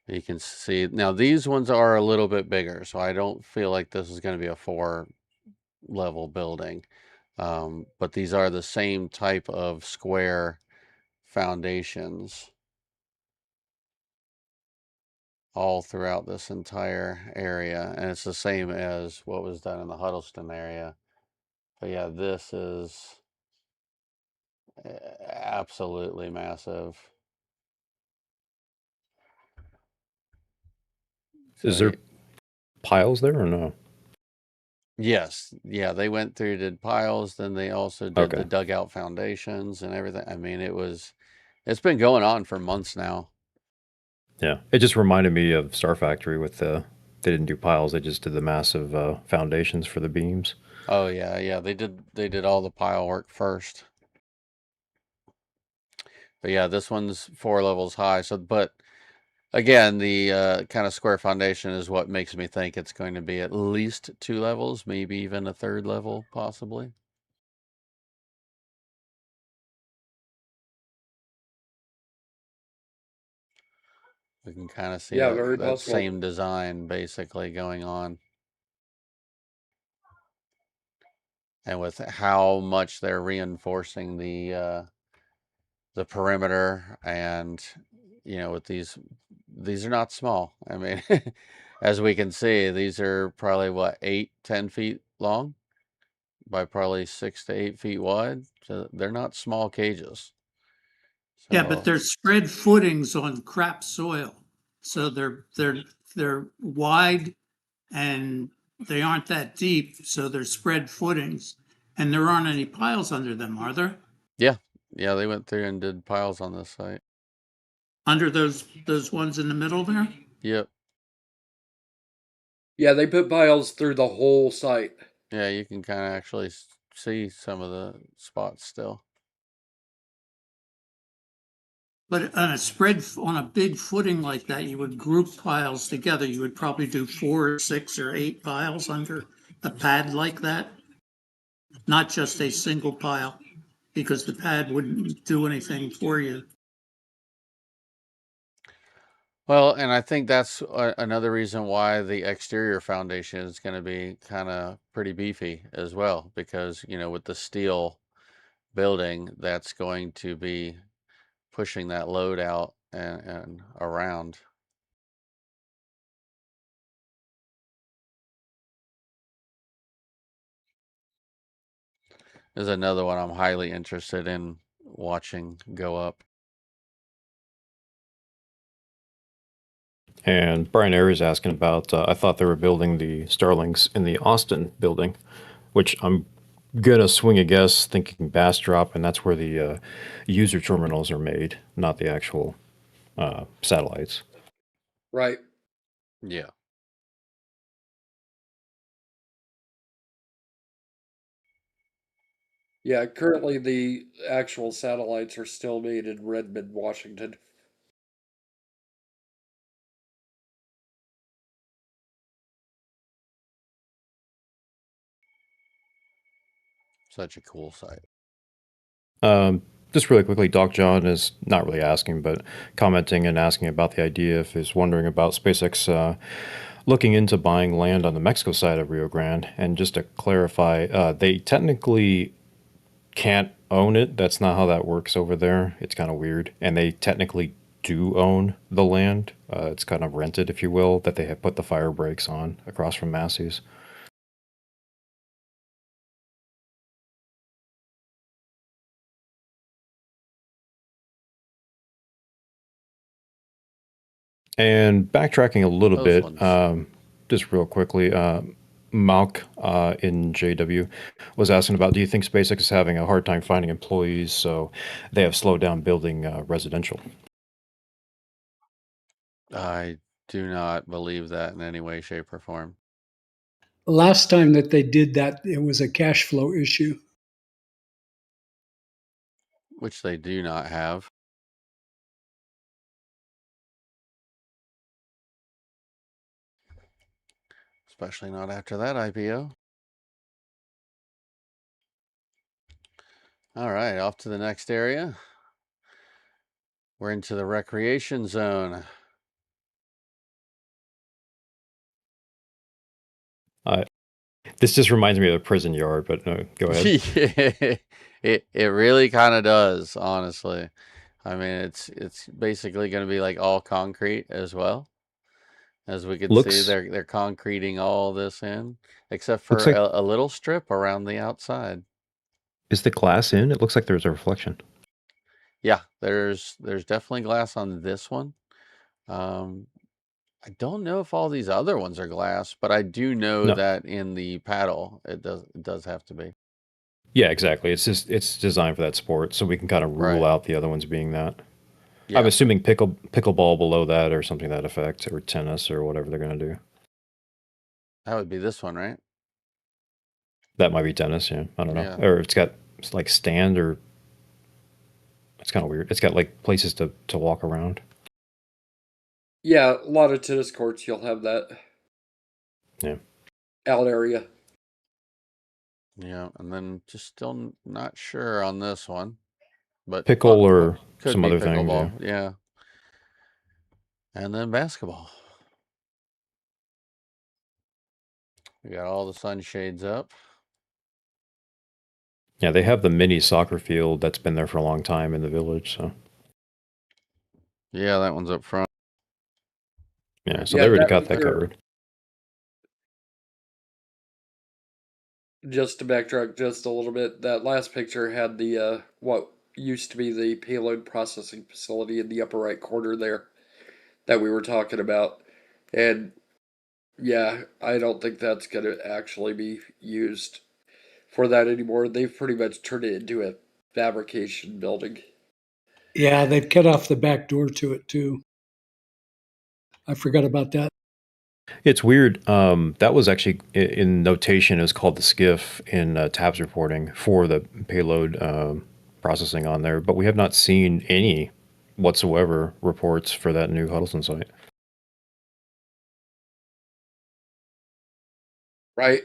You can see, now these ones are a little bit bigger, so I don't feel like this is going to be a 4-level building. But these are the same type of square foundations all throughout this entire area, and it's the same as what was done in the Huddleston area. But yeah, this is Absolutely massive. Is So, there piles there or no? yes, yeah, they went through, did piles, then they also did Okay. the dugout foundations and everything. I mean, it's been going on for months now. Yeah, it just reminded me of Star Factory with they didn't do piles; they just did the massive foundations for the beams. Oh yeah, yeah, they did all the pile work first. But yeah, this one's 4 levels high. So, but again, the kind of square foundation is what makes me think it's going to be at least 2 levels, maybe even a 3rd level, possibly. We can kind of see Yeah, very that possible. same design basically going on. And with how much they're reinforcing the perimeter, and with these are not small. I mean, as we can see, these are probably what, 8-10 feet long by probably 6 to 8 feet wide. So they're not small cages. Yeah, but So they're spread footings on crap soil. So they're wide and they aren't that deep, so they're spread footings. And there aren't any piles under them, are there? yeah, they went through and did piles on this site. Under those ones in the middle there? Yep. Yeah, they put piles through the whole site. Yeah, you can kind of actually see some of the spots still. But on a big footing like that, you would group piles together. You would probably do 4, 6, or 8 piles under a pad like that, not just a single pile, because the pad wouldn't do anything for you. Well, and I think that's another reason why the exterior foundation is going to be kind of pretty beefy as well, because, with the steel building, that's going to be pushing that load out and around. There's another one I'm highly interested in watching go up. And Brian Ayers asking about, I thought they were building the Starlinks in the Austin building, which I'm gonna swing a guess thinking Bastrop, and that's where the user terminals are made, not the actual satellites. Right. Yeah. Yeah, currently the actual satellites are still made in Redmond, Washington. Such a cool site. Just really quickly, Doc John is not really asking, but commenting and asking about the idea if he's wondering about SpaceX looking into buying land on the Mexico side of Rio Grande. And just to clarify, they technically can't own it. That's not how that works over there. It's kind of weird. And they technically do own the land. It's kind of rented, if you will, that they have put the fire breaks on across from Massey's. And backtracking a little Those bit, ones. just real quickly, Malk in JW was asking about, do you think SpaceX is having a hard time finding employees, so they have slowed down building residential? I do not believe that in any way, shape, or form. Last time that they did that, it was a cash flow issue. Which they do not have. Especially not after that IPO. All right, off to the next area. We're into the recreation zone. This just reminds me of a prison yard, but go ahead. it really kind of does, honestly. I mean, it's basically going to be like all concrete as well. As we can see, Looks they're concreting all this in, except looks for like a little strip around the outside. Is the glass in? It looks like there's a reflection. Yeah, there's definitely glass on this one. I don't know if all these other ones are glass, but I do know No. that in the paddle it does have to be. Yeah, exactly. It's designed for that sport, so we can kind of rule Right. out the other ones being that. I'm Yeah, assuming pickleball below that or something to that effect, or tennis or whatever they're gonna do. that would be this one, right? That might be tennis, yeah. I don't know. Yeah. Or it's like stand or it's kind of weird. It's got like places to walk around. Yeah, a lot of tennis courts, you'll have that Yeah. out area. Yeah, and then just still not sure on this one, but Pickle or could some be other things, yeah. pickleball. Yeah. And then basketball. We got all the sunshades up. Yeah, they have the mini soccer field that's been there for a long time in the village, so Yeah, that one's up front. yeah, Right. so Yeah, they already that got that picture, covered. just to backtrack just a little bit, that last picture had the what used to be the payload processing facility in the upper right corner there that we were talking about. And yeah, I don't think that's going to actually be used for that anymore. They've pretty much turned it into a fabrication building. Yeah, they've cut off the back door to it too. I forgot about that. It's weird. That was actually in notation. It was called the skiff in tabs reporting for the payload processing on there, but we have not seen any whatsoever reports for that new Huddleston site. Right?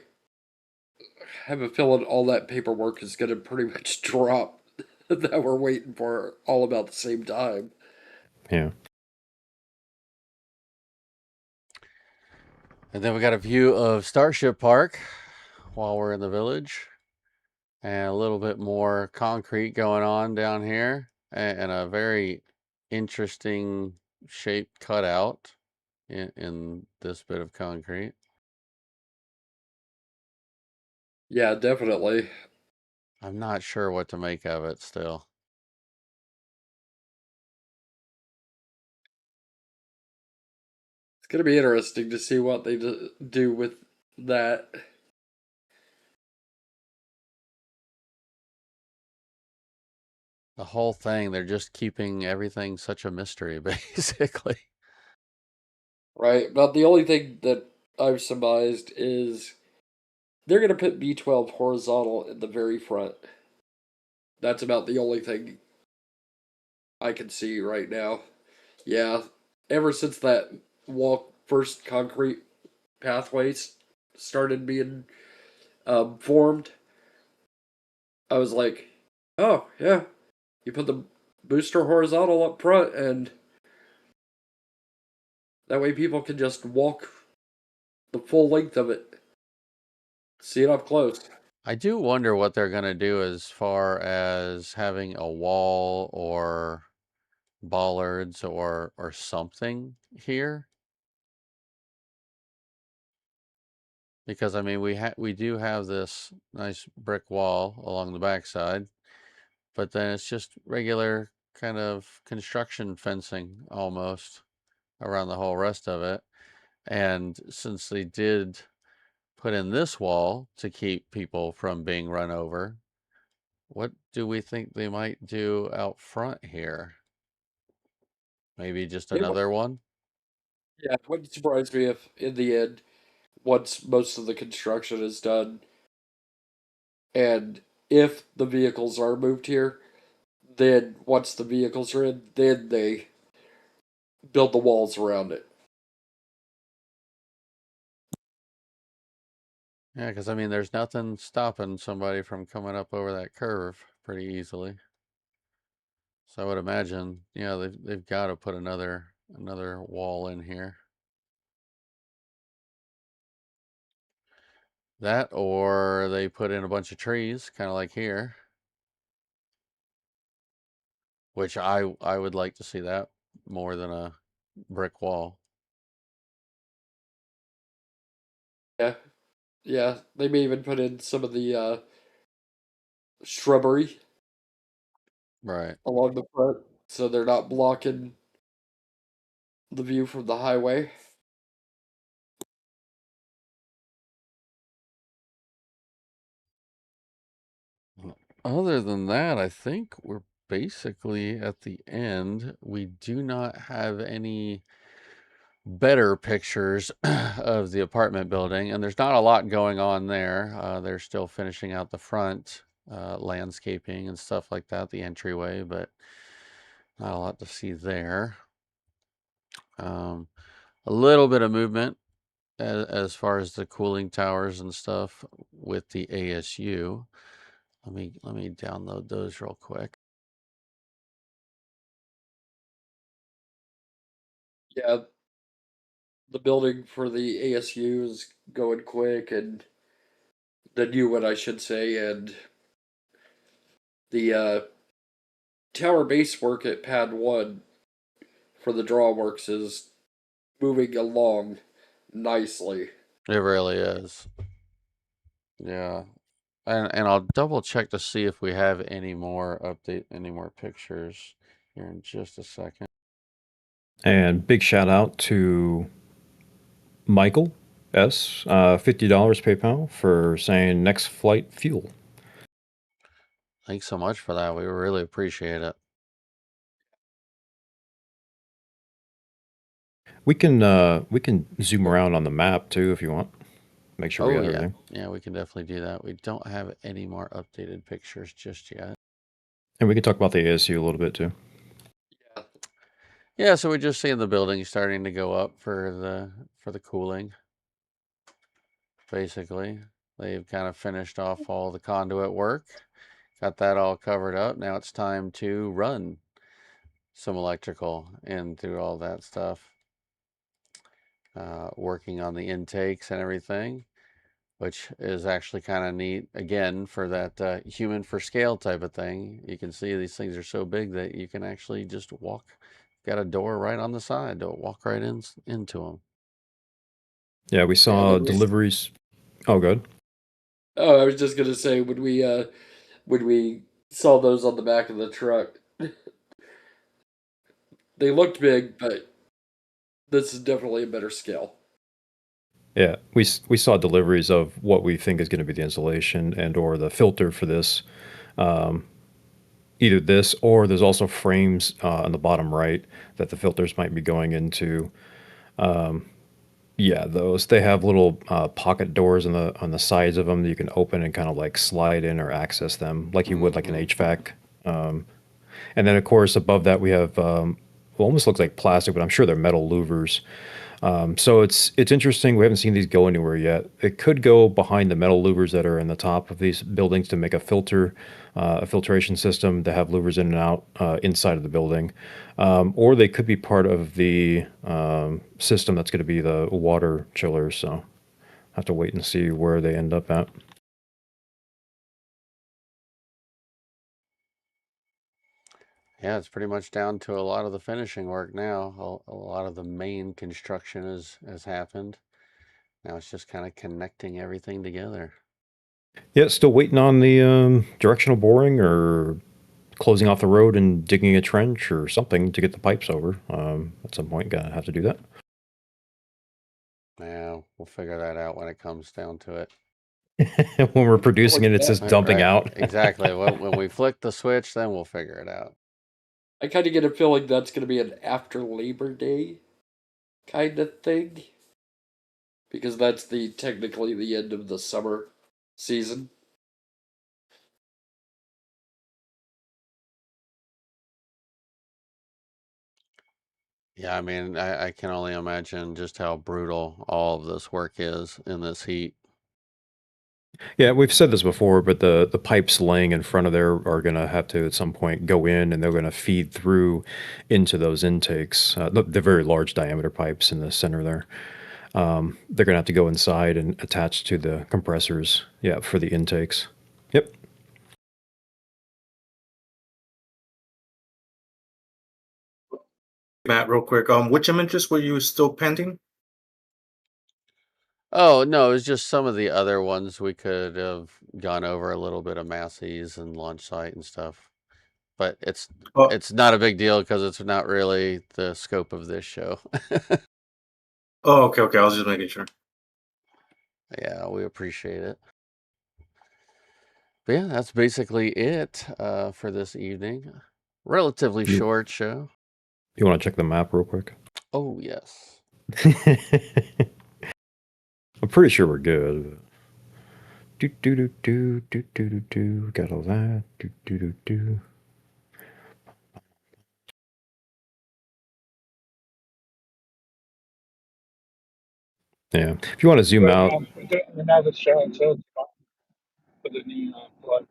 I have a feeling all that paperwork is going to pretty much drop that we're waiting for all about the same time. Yeah. And then we got a view of Starship Park while we're in the village. And a little bit more concrete going on down here. And a very interesting shaped cutout in this bit of concrete. Yeah, definitely. I'm not sure what to make of it still. It's going to be interesting to see what they do with that. The whole thing, they're just keeping everything such a mystery, basically. Right? But the only thing that I've surmised is they're going to put B12 horizontal in the very front. That's about the only thing I can see right now. Yeah, ever since that walk first concrete pathways started being formed, I was like, oh, yeah, you put the booster horizontal up front, and that way people can just walk the full length of it, see it up close. I do wonder what they're going to do as far as having a wall or bollards or something here. Because I mean we do have this nice brick wall along the backside, but then it's just regular kind of construction fencing almost around the whole rest of it. And since they did put in this wall to keep people from being run over, what do we think they might do out front here? Maybe just another one? Yeah, it wouldn't surprise me if, in the end, once most of the construction is done, and if the vehicles are moved here, then once the vehicles are in, then they build the walls around it. Yeah, because I mean, there's nothing stopping somebody from coming up over that curve pretty easily. So I would imagine, yeah, they've got to put another wall in here. That or they put in a bunch of trees, kind of like here, which I would like to see that more than a brick wall. Yeah, yeah. They may even put in some of the shrubbery Right. along the front, so they're not blocking the view from the highway. Other than that, I think we're basically at the end. We do not have any better pictures of the apartment building, and there's not a lot going on there. They're still finishing out the front landscaping and stuff like that, the entryway, but not a lot to see there. A little bit of movement as far as the cooling towers and stuff with the ASU. Let me download those real quick. Yeah, the building for the ASU is going quick, and the new one, I should say, and the tower base work at Pad 1 for the drawworks is moving along nicely. It really is. Yeah. And I'll double check to see if we have any more pictures here in just a second. And big shout out to Michael S. $50 PayPal for saying next flight fuel. Thanks so much for that. We really appreciate it. We can zoom around on the map too if you want. Make sure we got everything. Yeah, we can definitely do that. We don't have any more updated pictures just yet. And we can talk about the ASU a little bit too. Yeah, so we're just seeing the building starting to go up for the cooling. Basically, they've kind of finished off all the conduit work. Got that all covered up. Now it's time to run some electrical and do all that stuff. Working on the intakes and everything, which is actually kind of neat. Again, for that human for scale type of thing. You can see these things are so big that you can actually just walk. Got a door right on the side to walk right into them. Yeah, we saw deliveries. Oh, good. Oh, I was just gonna say when we saw those on the back of the truck, they looked big, but this is definitely a better scale. Yeah, we saw deliveries of what we think is going to be the insulation and or the filter for this. Either this or there's also frames on the bottom right that the filters might be going into. Yeah, those they have little pocket doors on the sides of them that you can open and kind of like slide in or access them like you would like an HVAC. And then of course above that we have almost looks like plastic, but I'm sure they're metal louvers. So it's interesting. We haven't seen these go anywhere yet. It could go behind the metal louvers that are in the top of these buildings to make a filtration system to have louvers in and out inside of the building, or they could be part of the system that's going to be the water chillers. So have to wait and see where they end up at. Yeah, it's pretty much down to a lot of the finishing work now. A lot of the main construction has happened. Now it's just kind of connecting everything together. Yeah, still waiting on the directional boring or closing off the road and digging a trench or something to get the pipes over. At some point, gonna have to do that. Yeah, we'll figure that out when it comes down to it. When we're producing it, it's just dumping Right, out. Exactly. When we flick the switch, then we'll figure it out. I kind of get a feeling that's going to be an after Labor Day kind of thing, because that's technically the end of the summer season. Yeah, I mean, I can only imagine just how brutal all of this work is in this heat. Yeah, we've said this before, but the pipes laying in front of there are going to have to at some point go in, and they're going to feed through into those intakes. The very large diameter pipes in the center there. They're going to have to go inside and attach to the compressors. Yeah, for the intakes. Yep. Matt, real quick, which images were you still pending? Oh, no, it's just some of the other ones we could have gone over a little bit of Massey's and launch site and stuff. But it's not a big deal because it's not really the scope of this show. Oh, okay. I was just making sure. Yeah, we appreciate it. But yeah, that's basically it for this evening. Relatively short show. You want to check the map real quick? Oh, yes. I'm pretty sure we're good. Got all that. Yeah. If you want to zoom out. We're now the show until for the new blood.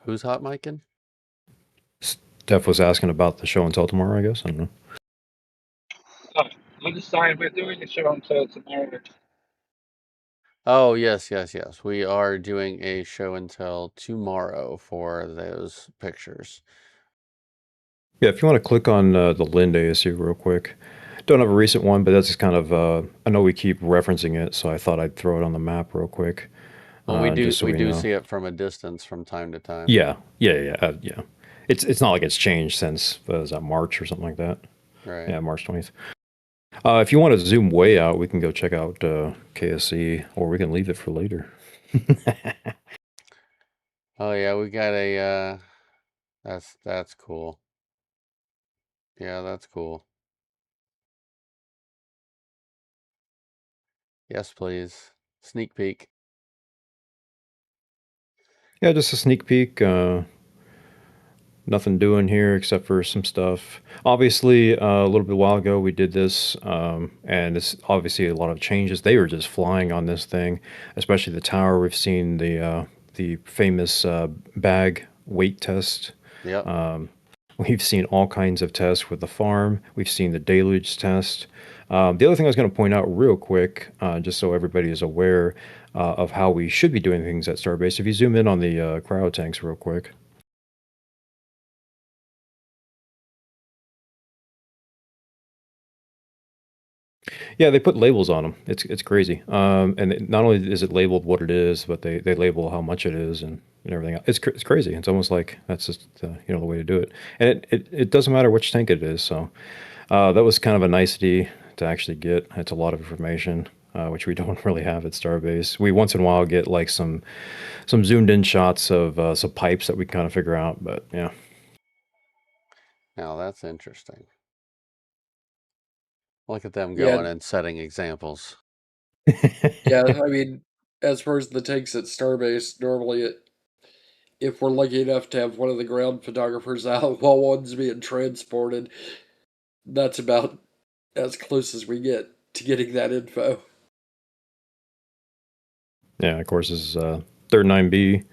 Who's hot micing? Steph was asking about the show until tomorrow, I guess. I don't know. I'm just sorry, we're doing the show until tomorrow. Oh, yes. We are doing a show until tomorrow for those pictures. Yeah, if you want to click on the Lind ASU real quick. Don't have a recent one, but that's just kind of, I know we keep referencing it, so I thought I'd throw it on the map real quick. Well, we do so we do know. see it from a distance from time to time. Yeah. It's not like it's changed since, was that March or something like that? Right. Yeah, March 20th. If you want to zoom way out, we can go check out KSC, or we can leave it for later. Oh yeah, we got a that's cool. Yeah, that's cool. Yes, please. Sneak peek. Yeah, just a sneak peek. Nothing doing here except for some stuff. Obviously, a little bit while ago we did this, and it's obviously a lot of changes. They were just flying on this thing, especially the tower. We've seen the famous bag weight test. Yep. We've seen all kinds of tests with the farm. We've seen the deluge test. The other thing I was going to point out real quick, just so everybody is aware of how we should be doing things at Starbase. If you zoom in on the cryo tanks real quick. Yeah, they put labels on them. It's crazy. And not only is it labeled what it is, but they label how much it is and everything else. It's crazy. It's almost like that's just the way to do it. And it doesn't matter which tank it is. So that was kind of a nicety to actually get. It's a lot of information, which we don't really have at Starbase. We once in a while get like some zoomed in shots of some pipes that we kind of figure out. But yeah. Now that's interesting. Look at them going and setting examples. Yeah, I mean, as far as the tanks at Starbase, normally if we're lucky enough to have one of the ground photographers out while one's being transported, that's about as close as we get to getting that info. Yeah, of course, this is 39B.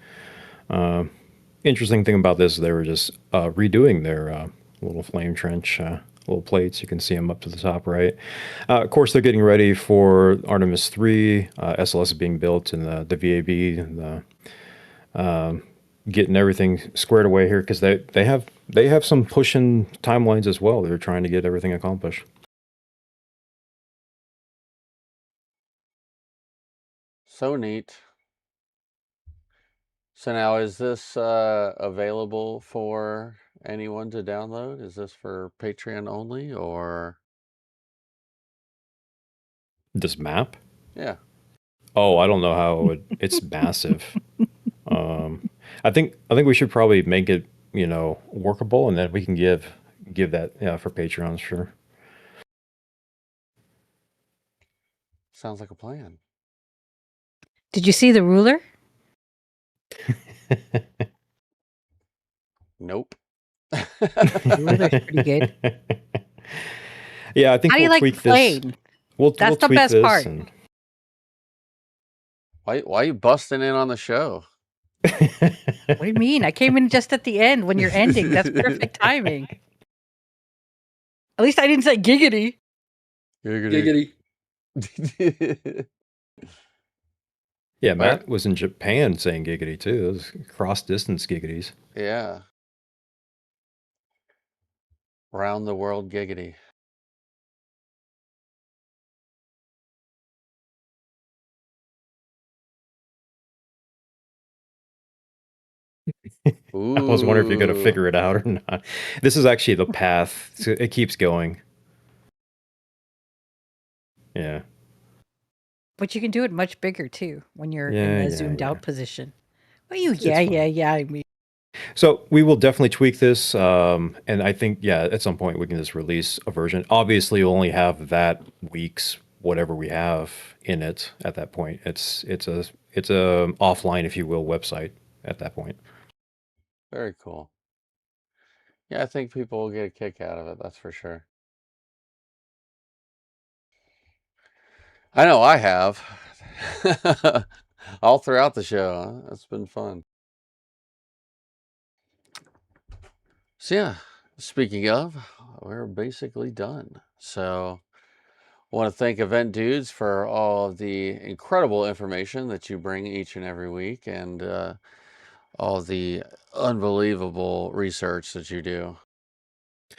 Interesting thing about this, they were just redoing their little flame trench, little plates. You can see them up to the top right. Of course, they're getting ready for Artemis 3. SLS is being built in the VAB, and getting everything squared away here because they have some pushing timelines as well. They're trying to get everything accomplished. So neat. So now, is this available for anyone to download? Is this for Patreon only, or this map? Yeah. Oh, I don't know how it would. It's massive. I think we should probably make it workable, and then we can give that for Patreons, sure. Sounds like a plan. Did you see the ruler? Nope. The ruler's pretty good. Yeah, I think How do you we'll like tweak the plane? this. That's the tweak best this part. and- Why are you busting in on the show? What do you mean? I came in just at the end when you're ending. That's perfect timing. At least I didn't say giggity. Giggity. Yeah, Matt was in Japan saying giggity too. Those cross-distance giggities. Yeah. Round the world giggity. I was wondering if you're going to Ooh. figure it out or not. This is actually the path. So it keeps going. Yeah. But you can do it much bigger too when you're in Yeah, the yeah, zoomed yeah. out position. Well, you, It's yeah, fine. yeah, yeah. I mean, So we will definitely tweak this, and I think at some point we can just release a version. Obviously, you'll only have that week's whatever we have in it at that point. It's a offline, if you will, website at that point. Very cool. Yeah, I think people will get a kick out of it. That's for sure. I know I have. All throughout the show. Huh? It's been fun. So yeah, speaking of, we're basically done. So I want to thank Event Dudes for all of the incredible information that you bring each and every week, and all the unbelievable research that you do.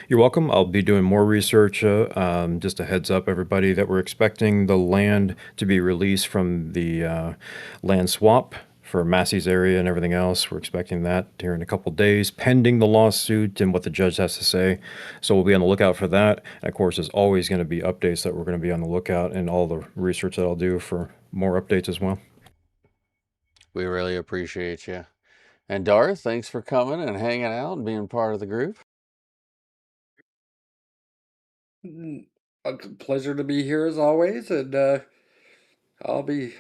You're welcome. I'll be doing more research. Just a heads up, everybody, that we're expecting the land to be released from the land swap for Massey's area and everything else. We're expecting that here in a couple days, pending the lawsuit and what the judge has to say. So we'll be on the lookout for that. And of course, there's always going to be updates that we're going to be on the lookout, and all the research that I'll do for more updates as well. We really appreciate you. And Darth, thanks for coming and hanging out and being part of the group. A pleasure to be here as always, and I'll be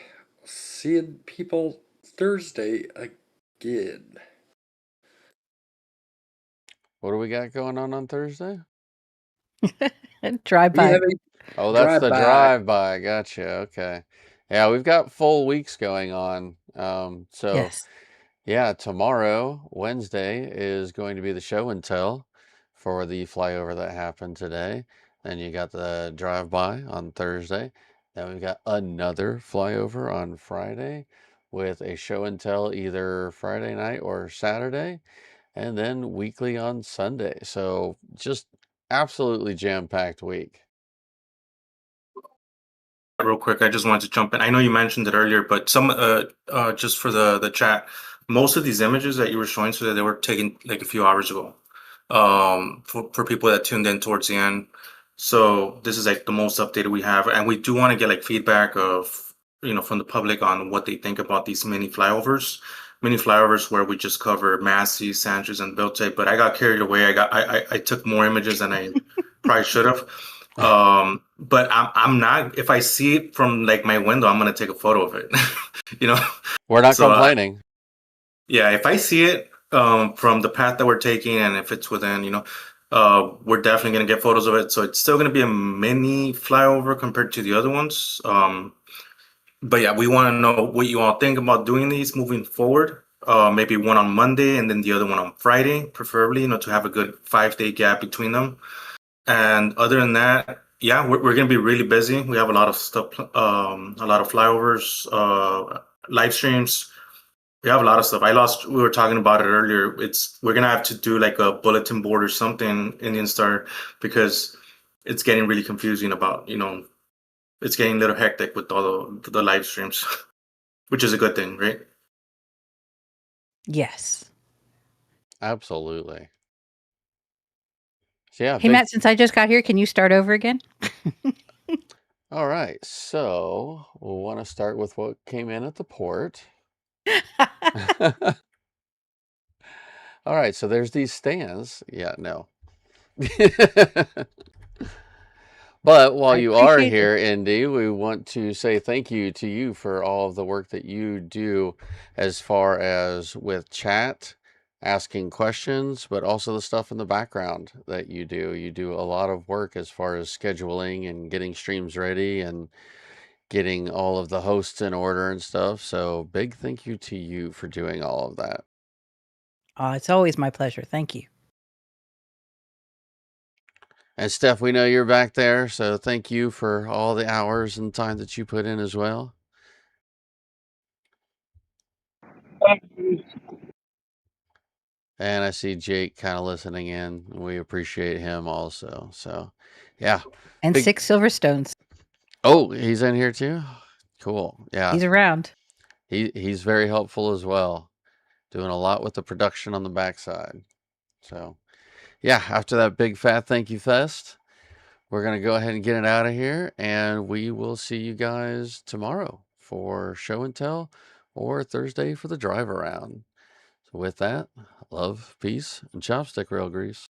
seeing people Thursday again. What do we got going on Thursday? drive We by. have a Oh, that's the drive-by. drive-by. Gotcha. Okay. Yeah, we've got full weeks going on. So Yes. yeah, tomorrow, Wednesday, is going to be the show and tell for the flyover that happened today. Then you got the drive-by on Thursday. Then we've got another flyover on Friday with a show and tell either Friday night or Saturday, and then weekly on Sunday. So just absolutely jam-packed week. Real quick, I just wanted to jump in. I know you mentioned it earlier, but just for the chat, most of these images that you were showing today, they were taken like a few hours ago. For people that tuned in towards the end. So this is like the most updated we have, and we do want to get like feedback of from the public on what they think about these mini flyovers where we just cover Massey, Sanchez, and Bilte. But I got carried away. I took more images than I probably should have. But I'm not. If I see it from like my window, I'm gonna take a photo of it. We're not So, complaining. yeah, if I see it from the path that we're taking, and if it's within, we're definitely gonna get photos of it. So it's still gonna be a mini flyover compared to the other ones. But yeah, we want to know what you all think about doing these moving forward. Maybe one on Monday and then the other one on Friday, preferably, to have a good 5-day gap between them. And other than that, yeah, we're going to be really busy. We have a lot of stuff, a lot of flyovers, live streams. We have a lot of stuff. We were talking about it earlier. We're going to have to do like a bulletin board or something in Indnstar, because it's getting really confusing about, it's getting a little hectic with all the live streams, which is a good thing, right? Yes. Absolutely. So yeah. Hey, Matt, since I just got here, can you start over again? All right. So we'll want to start with what came in at the port. All right. So there's these stands. Yeah, no. But while you are here, Indy, we want to say thank you to you for all of the work that you do as far as with chat, asking questions, but also the stuff in the background that you do. You do a lot of work as far as scheduling and getting streams ready and getting all of the hosts in order and stuff. So big thank you to you for doing all of that. It's always my pleasure. Thank you. And Steph, we know you're back there, so thank you for all the hours and time that you put in as well. And I see Jake kind of listening in. We appreciate him also. So, yeah. And 6 Silverstones. Oh, he's in here too? Cool. Yeah. He's around. He's very helpful as well. doing a lot with the production on the backside. So, yeah, after that big fat thank you fest, we're going to go ahead and get it out of here, and we will see you guys tomorrow for show and tell, or Thursday for the drive around. So with that, love, peace, and chopstick rail grease.